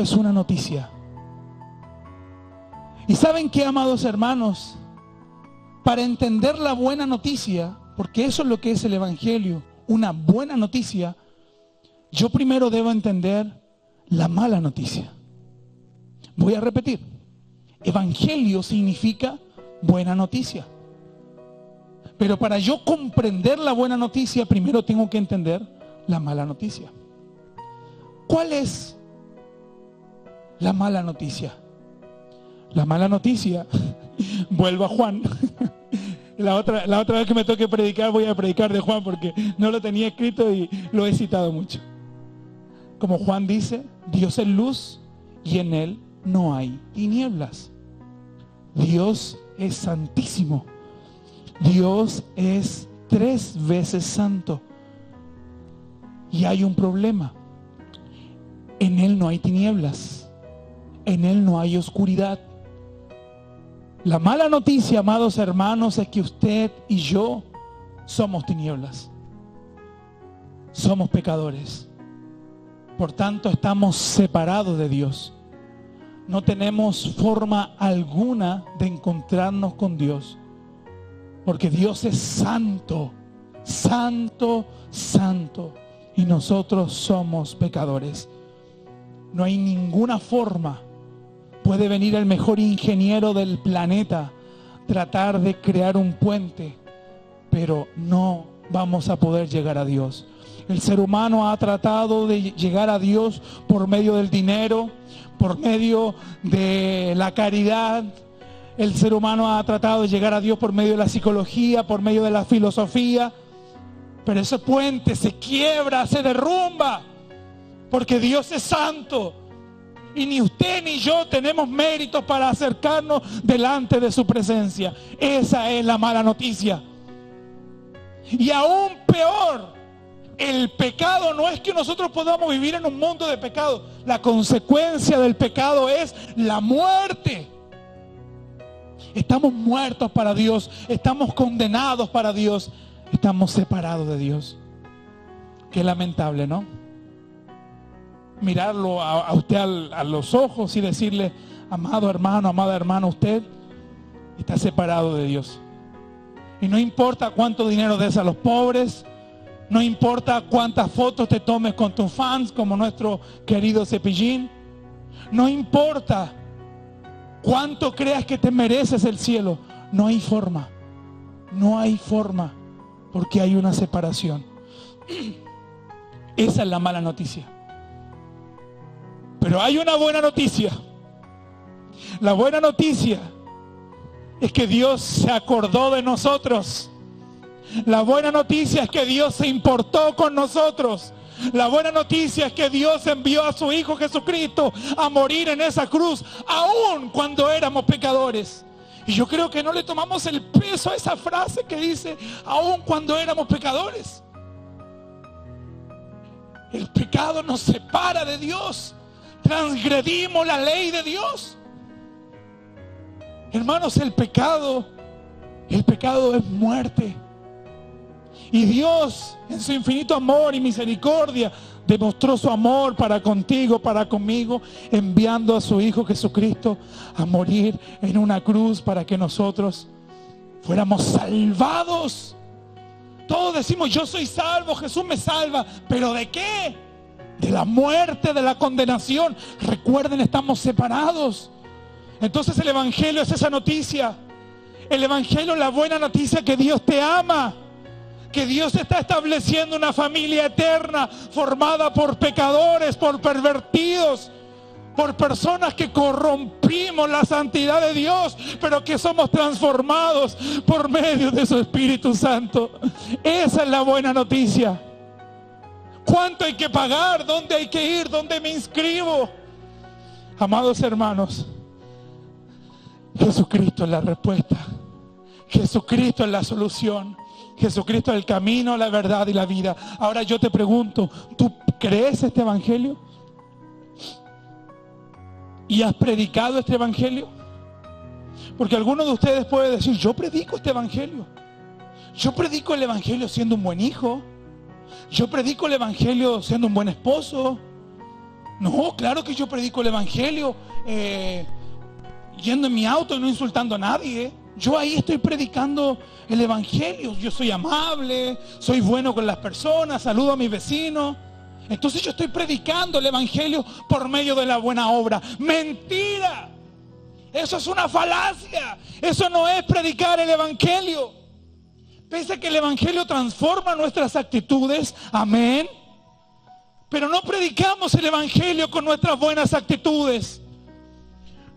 es una noticia. ¿Y saben qué, amados hermanos? Para entender la buena noticia, porque eso es lo que es el evangelio, una buena noticia, yo primero debo entender la mala noticia. Voy a repetir. Evangelio significa buena noticia. Pero para yo comprender la buena noticia, primero tengo que entender la mala noticia. ¿Cuál es la mala noticia? La mala noticia, vuelvo a Juan. La otra vez que me toque predicar, voy a predicar de Juan porque no lo tenía escrito y lo he citado mucho. Como Juan dice, Dios es luz y en Él no hay tinieblas. Dios es santísimo. Dios es 3 veces santo. Y hay un problema. En Él no hay tinieblas. En Él no hay oscuridad. La mala noticia, amados hermanos, es que usted y yo somos tinieblas. Somos pecadores. Por tanto, estamos separados de Dios. no tenemos forma alguna de encontrarnos con Dios. Porque Dios es santo, santo, santo. Y nosotros somos pecadores. No hay ninguna forma. Puede venir el mejor ingeniero del planeta, tratar de crear un puente, pero no vamos a poder llegar a Dios. El ser humano ha tratado de llegar a Dios por medio del dinero, por medio de la caridad. El ser humano ha tratado de llegar a Dios por medio de la psicología, por medio de la filosofía. Pero ese puente se quiebra, se derrumba, porque Dios es santo. Y ni usted ni yo tenemos méritos para acercarnos delante de su presencia. Esa es la mala noticia. Y aún peor, el pecado no es que nosotros podamos vivir en un mundo de pecado. La consecuencia del pecado es la muerte. Estamos muertos para Dios, estamos condenados para Dios, estamos separados de Dios. Qué lamentable, ¿no? Mirarlo a usted a los ojos y decirle: amado hermano, amada hermana, usted está separado de Dios. Y no importa cuánto dinero des a los pobres, no importa cuántas fotos te tomes con tus fans, como nuestro querido Cepillín, no importa cuánto creas que te mereces el cielo, no hay forma, porque hay una separación. Esa es la mala noticia. Pero hay una buena noticia. La buena noticia es que Dios se acordó de nosotros. La buena noticia es que Dios se importó con nosotros. La buena noticia es que Dios envió a su Hijo Jesucristo a morir en esa cruz, aun cuando éramos pecadores. Y yo creo que no le tomamos el peso a esa frase que dice: aun cuando éramos pecadores. El pecado nos separa de Dios. Transgredimos la ley de Dios. Hermanos, el pecado es muerte. Y Dios, en su infinito amor y misericordia, demostró su amor para contigo, para conmigo, enviando a su Hijo Jesucristo a morir en una cruz para que nosotros fuéramos salvados. Todos decimos: yo soy salvo, Jesús me salva. ¿Pero de qué? De la muerte, de la condenación. Recuerden, estamos separados. Entonces el Evangelio es esa noticia. El Evangelio es la buena noticia que Dios te ama, que Dios está estableciendo una familia eterna formada por pecadores, por pervertidos, por personas que corrompimos la santidad de Dios, pero que somos transformados por medio de su Espíritu Santo. Esa es la buena noticia. ¿Cuánto hay que pagar? ¿Dónde hay que ir? ¿Dónde me inscribo? Amados hermanos, Jesucristo es la respuesta. Jesucristo es la solución. Jesucristo es el camino, la verdad y la vida. Ahora yo te pregunto, ¿tú crees este evangelio? ¿Y has predicado este evangelio? Porque algunos de ustedes pueden decir: yo predico este evangelio. Yo predico el evangelio siendo un buen hijo. Yo predico el evangelio siendo un buen esposo. No, claro que yo predico el evangelio yendo en mi auto y no insultando a nadie. Yo ahí estoy predicando el evangelio. Yo soy amable, soy bueno con las personas, saludo a mis vecinos. Entonces yo estoy predicando el evangelio por medio de la buena obra. ¡Mentira! Eso es una falacia. Eso no es predicar el evangelio. Pese a que el evangelio transforma nuestras actitudes, amén, pero no predicamos el evangelio con nuestras buenas actitudes.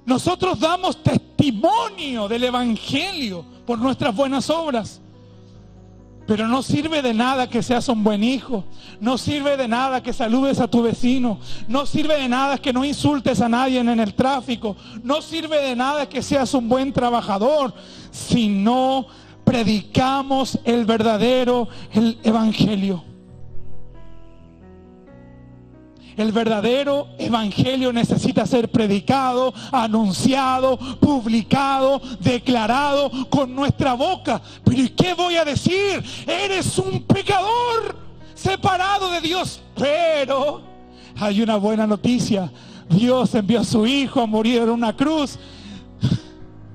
Nosotros damos testimonio del evangelio por nuestras buenas obras. Pero no sirve de nada que seas un buen hijo. No sirve de nada que saludes a tu vecino. No sirve de nada que no insultes a nadie en el tráfico. No sirve de nada que seas un buen trabajador si no predicamos el verdadero evangelio. El verdadero evangelio necesita ser predicado, anunciado, publicado, declarado con nuestra boca. Pero ¿y qué voy a decir? Eres un pecador separado de Dios. Pero hay una buena noticia. Dios envió a su Hijo a morir en una cruz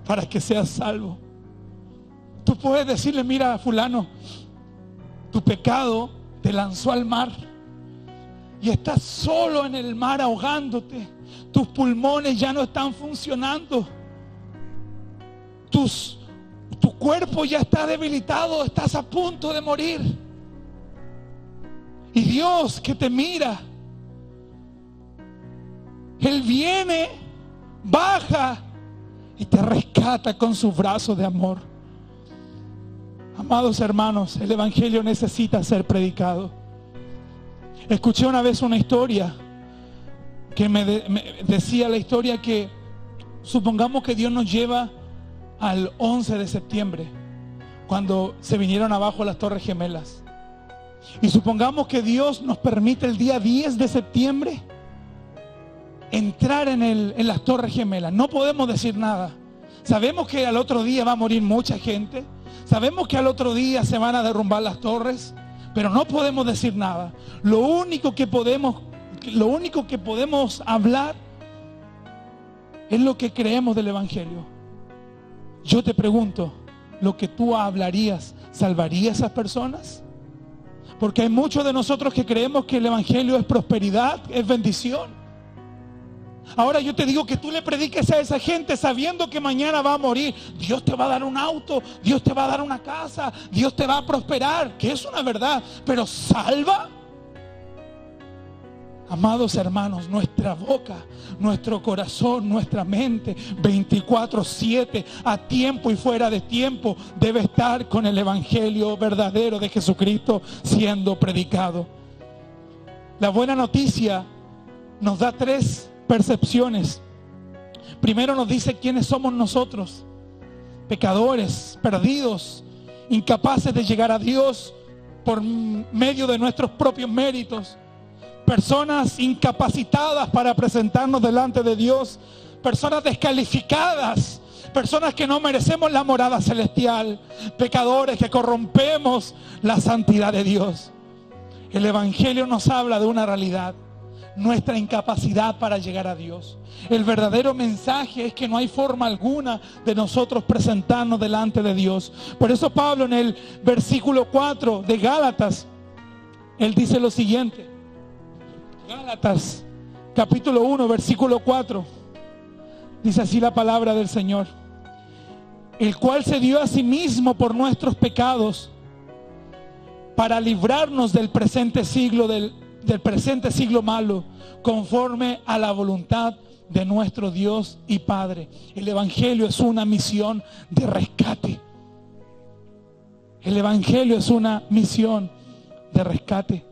para que seas salvo. Tú puedes decirle, mira, fulano, tu pecado te lanzó al mar y estás solo en el mar ahogándote. Tus pulmones ya no están funcionando. Tu cuerpo ya está debilitado, estás a punto de morir. Y Dios que te mira, Él viene, baja y te rescata con sus brazos de amor. Amados hermanos, el Evangelio necesita ser predicado. Escuché una vez una historia que me decía la historia que supongamos que Dios nos lleva al 11 de septiembre, cuando se vinieron abajo las Torres Gemelas. Y supongamos que Dios nos permite el día 10 de septiembre entrar en las Torres Gemelas. No podemos decir nada. Sabemos que al otro día va a morir mucha gente. Sabemos que al otro día se van a derrumbar las torres, pero no podemos decir nada. Lo único que podemos hablar es lo que creemos del Evangelio. Yo te pregunto, ¿lo que tú hablarías salvaría a esas personas? Porque hay muchos de nosotros que creemos que el Evangelio es prosperidad, es bendición. Ahora yo te digo que tú le prediques a esa gente sabiendo que mañana va a morir. Dios te va a dar un auto, Dios te va a dar una casa, Dios te va a prosperar, que es una verdad, pero ¿salva? Amados hermanos, nuestra boca, nuestro corazón, nuestra mente 24/7, a tiempo y fuera de tiempo, debe estar con el Evangelio verdadero de Jesucristo siendo predicado. La buena noticia nos da 3 percepciones. Primero nos dice quiénes somos nosotros: pecadores, perdidos, incapaces de llegar a Dios por medio de nuestros propios méritos. Personas incapacitadas para presentarnos delante de Dios. Personas descalificadas. Personas que no merecemos la morada celestial. Pecadores que corrompemos la santidad de Dios. El Evangelio nos habla de una realidad: nuestra incapacidad para llegar a Dios. El verdadero mensaje es que no hay forma alguna de nosotros presentarnos delante de Dios. Por eso Pablo en el versículo 4 de Gálatas, él dice lo siguiente. Gálatas capítulo 1 versículo 4, dice así la palabra del Señor: el cual se dio a sí mismo por nuestros pecados para librarnos del presente siglo, del presente siglo malo, conforme a la voluntad de nuestro Dios y Padre. El Evangelio es una misión de rescate. El Evangelio es una misión de rescate.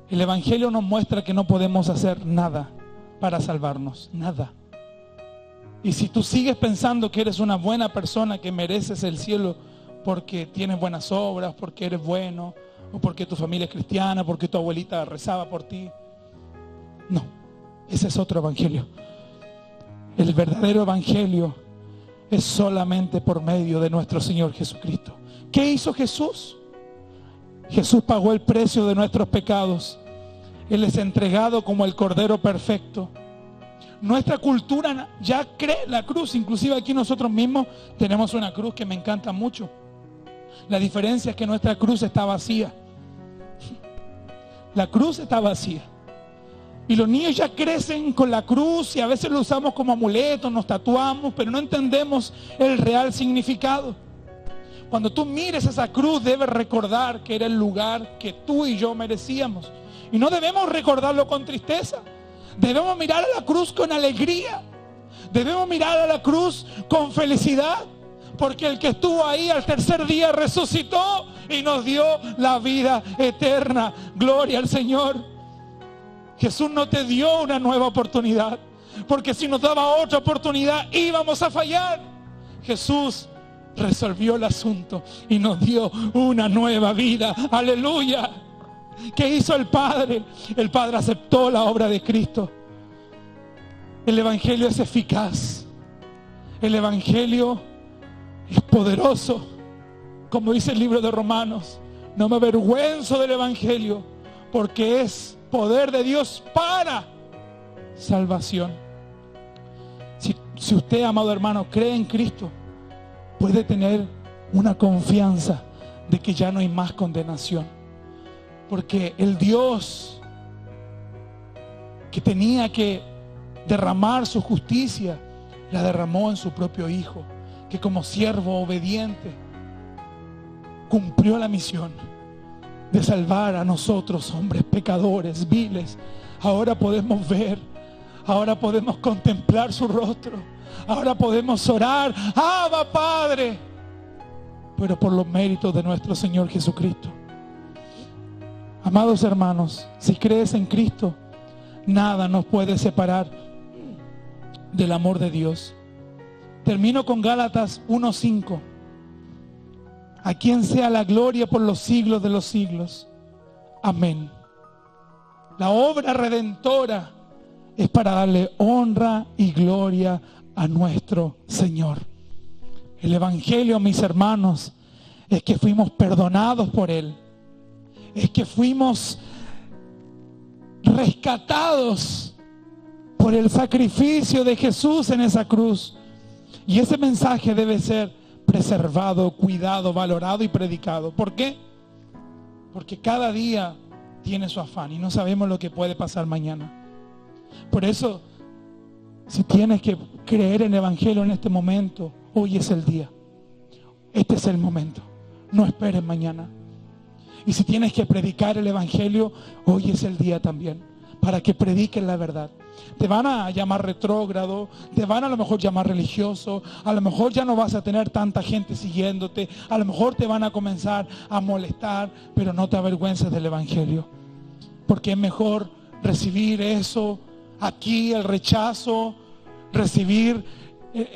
El Evangelio nos muestra que no podemos hacer nada para salvarnos, nada. Y si tú sigues pensando que eres una buena persona, que mereces el cielo porque tienes buenas obras, porque eres bueno, o porque tu familia es cristiana, porque tu abuelita rezaba por ti, no, ese es otro evangelio. El verdadero evangelio es solamente por medio de nuestro Señor Jesucristo. ¿Qué hizo Jesús? Jesús pagó el precio de nuestros pecados. Él es entregado como el Cordero perfecto. Nuestra cultura ya cree la cruz. Inclusive aquí nosotros mismos tenemos una cruz que me encanta mucho. La diferencia es que nuestra cruz está vacía. La cruz está vacía. Y los niños ya crecen con la cruz y a veces lo usamos como amuleto, nos tatuamos, pero no entendemos el real significado. Cuando tú mires esa cruz, debes recordar que era el lugar que tú y yo merecíamos. Y no debemos recordarlo con tristeza. Debemos mirar a la cruz con alegría. Debemos mirar a la cruz con felicidad. Porque el que estuvo ahí al tercer día resucitó y nos dio la vida eterna. Gloria al Señor. Jesús no te dio una nueva oportunidad, porque si nos daba otra oportunidad íbamos a fallar. Jesús resolvió el asunto y nos dio una nueva vida. Aleluya. ¿Qué hizo el Padre? El Padre aceptó la obra de Cristo. El Evangelio es eficaz. El Evangelio es poderoso. Como dice el libro de Romanos, no me avergüenzo del Evangelio, porque es poder de Dios para salvación. Si usted, amado hermano, cree en Cristo, puede tener una confianza de que ya no hay más condenación. Porque el Dios que tenía que derramar su justicia, la derramó en su propio Hijo, que como siervo obediente cumplió la misión de salvar a nosotros, hombres pecadores, viles. Ahora podemos ver, ahora podemos contemplar su rostro, ahora podemos orar, Abba Padre, pero por los méritos de nuestro Señor Jesucristo. Amados hermanos, si crees en Cristo, nada nos puede separar del amor de Dios. Termino con Gálatas 1:5. A quien sea la gloria por los siglos de los siglos. Amén. La obra redentora es para darle honra y gloria a nuestro Señor. El Evangelio, mis hermanos, es que fuimos perdonados por Él. Es que fuimos rescatados por el sacrificio de Jesús en esa cruz. Y ese mensaje debe ser preservado, cuidado, valorado y predicado. ¿Por qué? Porque cada día tiene su afán y no sabemos lo que puede pasar mañana. Por eso, si tienes que creer en el Evangelio en este momento, hoy es el día. Este es el momento. No esperes mañana. Y si tienes que predicar el Evangelio, hoy es el día también, para que prediques la verdad. Te van a llamar retrógrado, te van a lo mejor llamar religioso, a lo mejor ya no vas a tener tanta gente siguiéndote, a lo mejor te van a comenzar a molestar, pero no te avergüences del Evangelio. Porque es mejor recibir eso aquí, el rechazo, recibir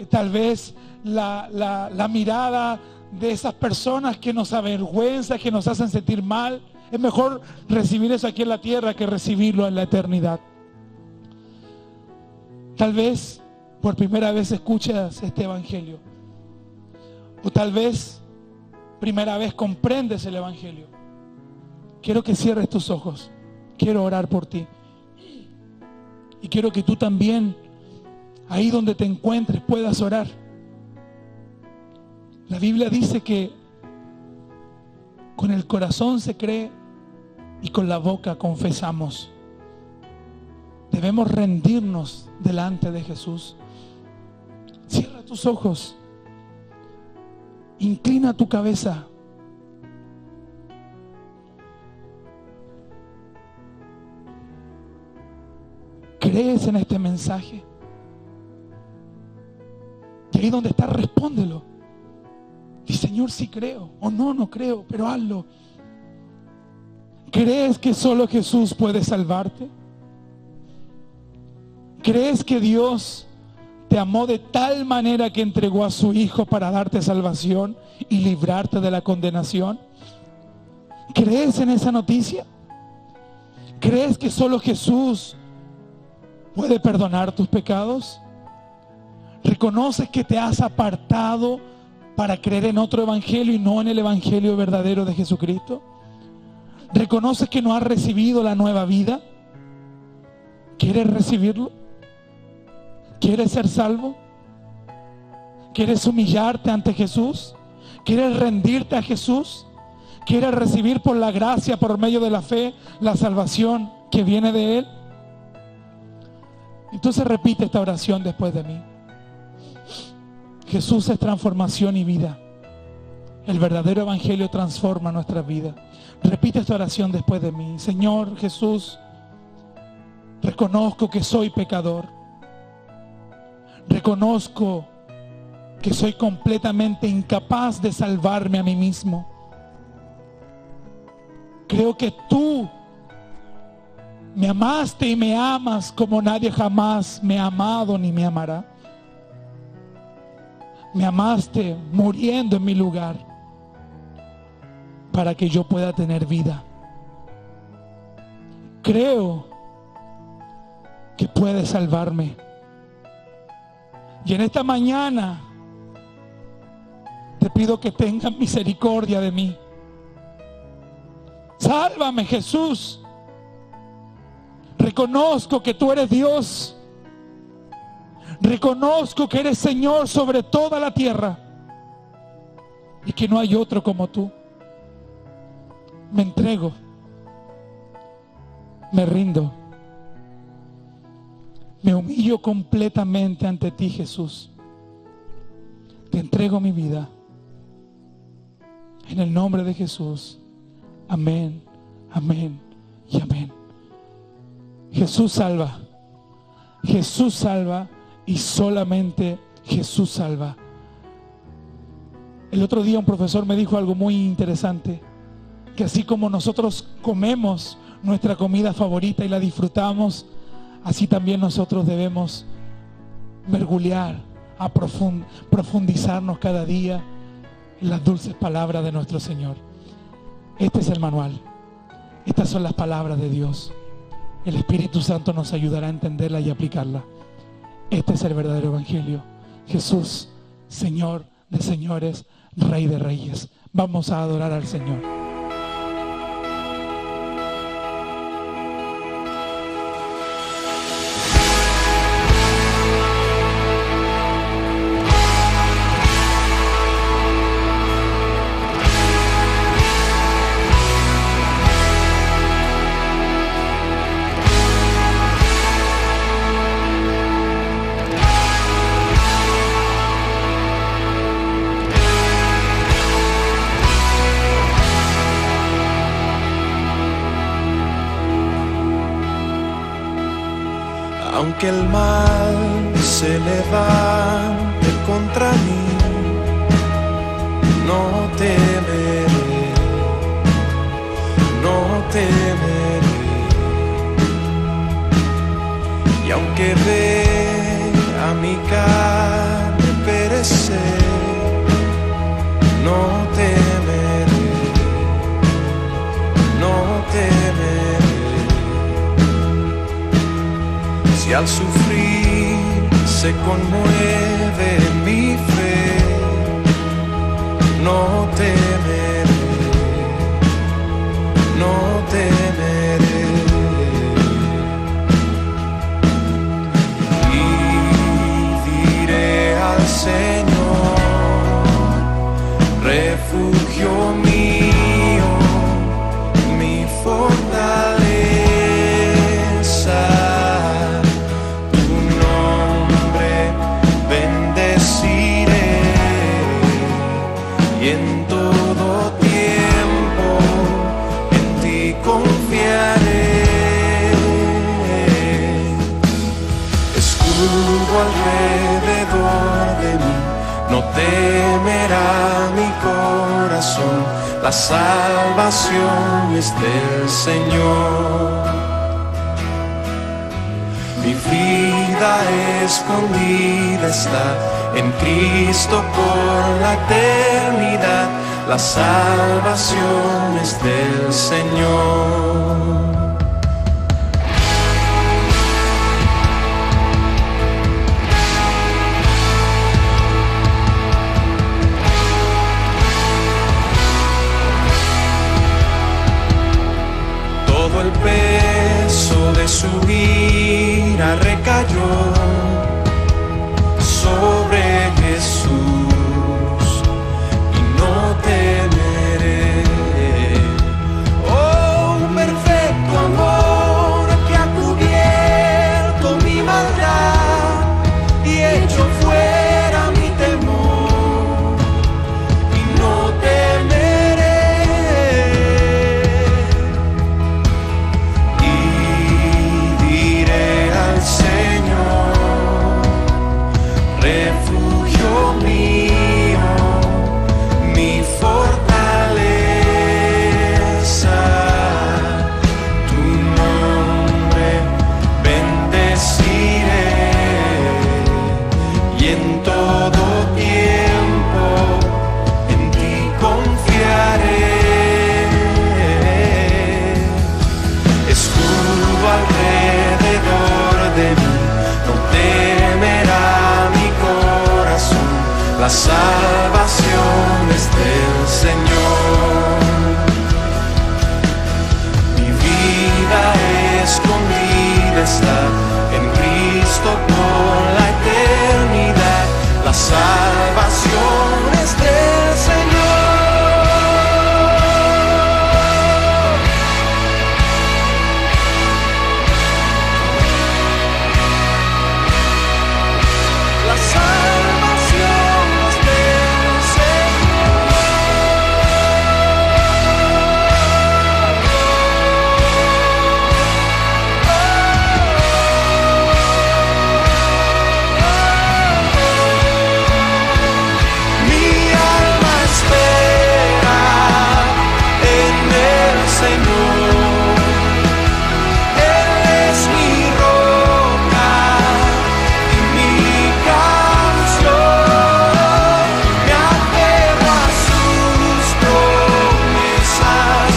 tal vez la mirada de esas personas que nos avergüenzan, que nos hacen sentir mal. Es mejor recibir eso aquí en la tierra que recibirlo en la eternidad. Tal vez por primera vez escuchas este Evangelio, o tal vez primera vez comprendes el Evangelio. Quiero que cierres tus ojos. Quiero orar por ti. Y quiero que tú también, ahí donde te encuentres, puedas orar. La Biblia dice que con el corazón se cree y con la boca confesamos. Debemos rendirnos delante de Jesús. Cierra tus ojos. Inclina tu cabeza. ¿Crees en este mensaje? Y ahí donde estás, respóndelo. Y Señor, sí creo, o no, no creo, pero hazlo. ¿Crees que solo Jesús puede salvarte? ¿Crees que Dios te amó de tal manera que entregó a su Hijo para darte salvación y librarte de la condenación? ¿Crees en esa noticia? ¿Crees que solo Jesús puede perdonar tus pecados? ¿Reconoces que te has apartado para creer en otro evangelio y no en el evangelio verdadero de Jesucristo? ¿Reconoces que no has recibido la nueva vida? ¿Quieres recibirlo? ¿Quieres ser salvo? ¿Quieres humillarte ante Jesús? ¿Quieres rendirte a Jesús? ¿Quieres recibir por la gracia, por medio de la fe, la salvación que viene de Él? Entonces repite esta oración después de mí. Jesús es transformación y vida. El verdadero evangelio transforma nuestras vidas. Repite esta oración después de mí. Señor Jesús, reconozco que soy pecador. Reconozco que soy completamente incapaz de salvarme a mí mismo. Creo que tú me amaste y me amas como nadie jamás me ha amado ni me amará. Me amaste muriendo en mi lugar para que yo pueda tener vida. Creo que puedes salvarme. Y en esta mañana te pido que tengas misericordia de mí. Sálvame, Jesús. Reconozco que tú eres Dios. Reconozco que eres Señor sobre toda la tierra y que no hay otro como tú. Me entrego, me rindo, me humillo completamente ante ti, Jesús. Te entrego mi vida en el nombre de Jesús. Amén, amén y amén. Jesús salva, Jesús salva y solamente Jesús salva. El otro día un profesor me dijo algo muy interesante, que así como nosotros comemos nuestra comida favorita y la disfrutamos, así también nosotros debemos mergulhar, a profundizarnos cada día en las dulces palabras de nuestro Señor. Este es el manual, estas son las palabras de Dios. El Espíritu Santo nos ayudará a entenderla y aplicarla. Este es el verdadero evangelio. Jesús, Señor de señores, Rey de reyes. Vamos a adorar al Señor. Aunque el mal se levante contra mí, no temeré, no temeré. Y aunque vea mi carne perecer, no temeré, no temeré. Si al sufrir se conmueve mi fe, no temeré, no temeré. Y diré al Señor, refugio mío, mi fortaleza. Alrededor de mí, no temerá mi corazón, la salvación es del Señor. Mi vida escondida está en Cristo por la eternidad, la salvación es del Señor. El peso de su ira recayó sobre Jesús y no temeré. Oh, un perfecto amor que ha cubierto mi maldad y hecho fuera mi temor y no temeré. La salvación es del Señor. Mi vida escondida salvación es del Señor. La salvación es del Señor. Mi alma espera en el Señor. Él es mi roca y mi canción. Me aferro a sus promesas,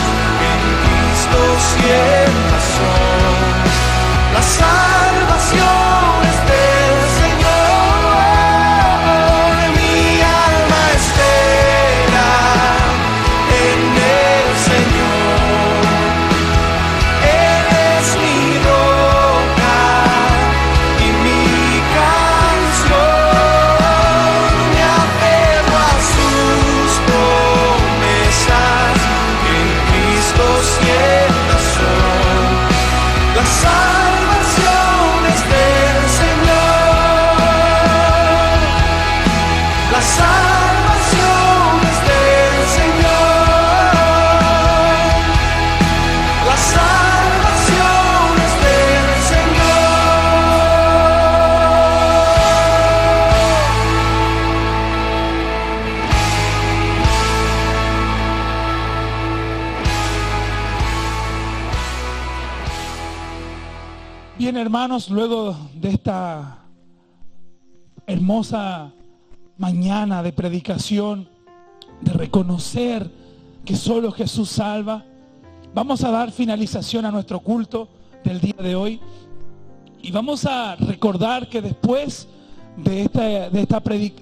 en Cristo siempre son. La salvación es del Señor. Mi alma espera en el Señor. Él es mi roca y mi canción. Me aferro a sus promesas, en Cristo siempre son. La salvación es del Señor. La salvación es del Señor. La salvación es del Bien, hermanos, luego de esta hermosa mañana de predicación, de reconocer que solo Jesús salva, vamos a dar finalización a nuestro culto del día de hoy y vamos a recordar que después de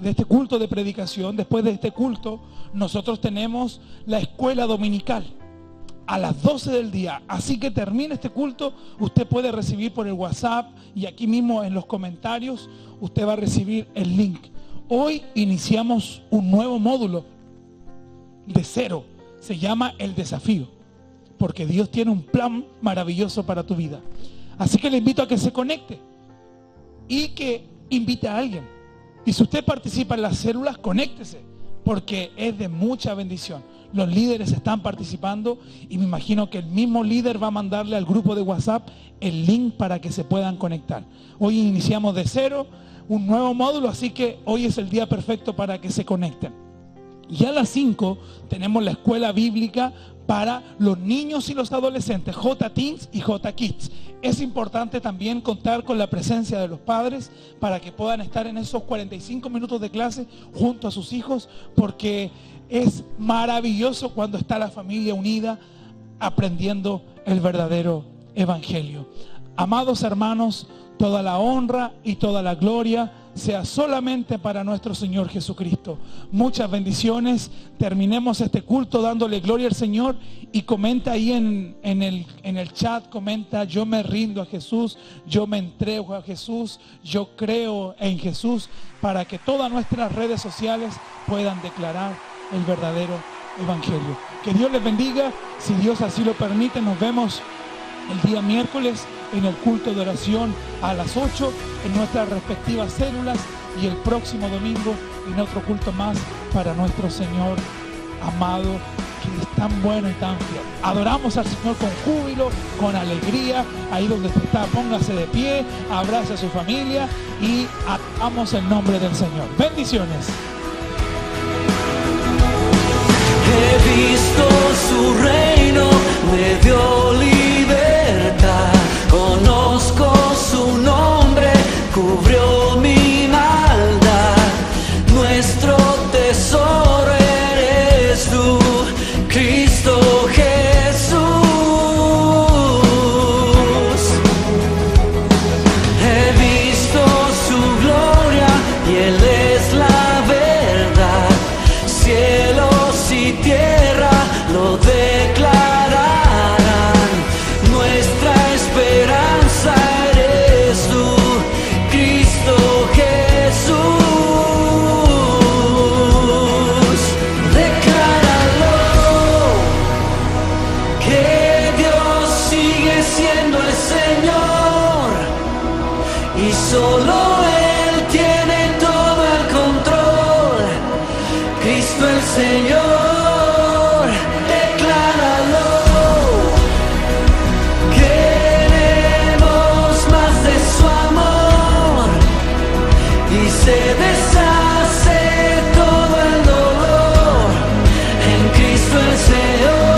este culto de predicación, después de este culto, nosotros tenemos la escuela dominical a las 12 del día. Así que termine este culto, usted puede recibir por el WhatsApp y aquí mismo en los comentarios usted va a recibir el link. Hoy iniciamos un nuevo módulo de 0. Se llama el desafío, porque Dios tiene un plan maravilloso para tu vida. Así que le invito a que se conecte y que invite a alguien. Y si usted participa en las células, conéctese, porque es de mucha bendición. Los líderes están participando y me imagino que el mismo líder va a mandarle al grupo de WhatsApp el link para que se puedan conectar. Hoy iniciamos de 0, un nuevo módulo, así que hoy es el día perfecto para que se conecten. Y a las 5 tenemos la escuela bíblica para los niños y los adolescentes, J-Teens y J-Kids. Es importante también contar con la presencia de los padres para que puedan estar en esos 45 minutos de clase junto a sus hijos, porque es maravilloso cuando está la familia unida aprendiendo el verdadero evangelio. Amados hermanos, toda la honra y toda la gloria sea solamente para nuestro Señor Jesucristo. Muchas bendiciones. Terminemos este culto dándole gloria al Señor y comenta ahí en el chat, comenta: yo me rindo a Jesús, yo me entrego a Jesús, yo creo en Jesús, para que todas nuestras redes sociales puedan declarar el verdadero evangelio. Que Dios les bendiga. Si Dios así lo permite, nos vemos el día miércoles en el culto de oración a las 8 en nuestras respectivas células, y el próximo domingo en otro culto más para nuestro Señor amado, que es tan bueno y tan fiel. Adoramos al Señor con júbilo, con alegría. Ahí donde usted está, póngase de pie, abrace a su familia y amamos el nombre del Señor. Bendiciones. He visto su reino, me dio libertad. Conozco su nombre, cubrió mi maldad. Nuestro tesoro eres tú, Cristo Jesús. He visto su gloria y Él es la verdad. Cielos y tierra lo declararán. Nuestra esperanza eres tú, Cristo se deshace todo el dolor en Cristo el Señor.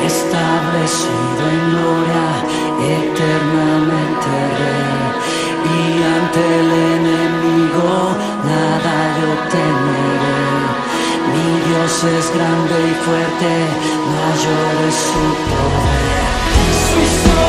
Establecido en gloria, eternamente Rey, y ante el enemigo nada yo temeré. Mi Dios es grande y fuerte, mayor es su poder. Su historia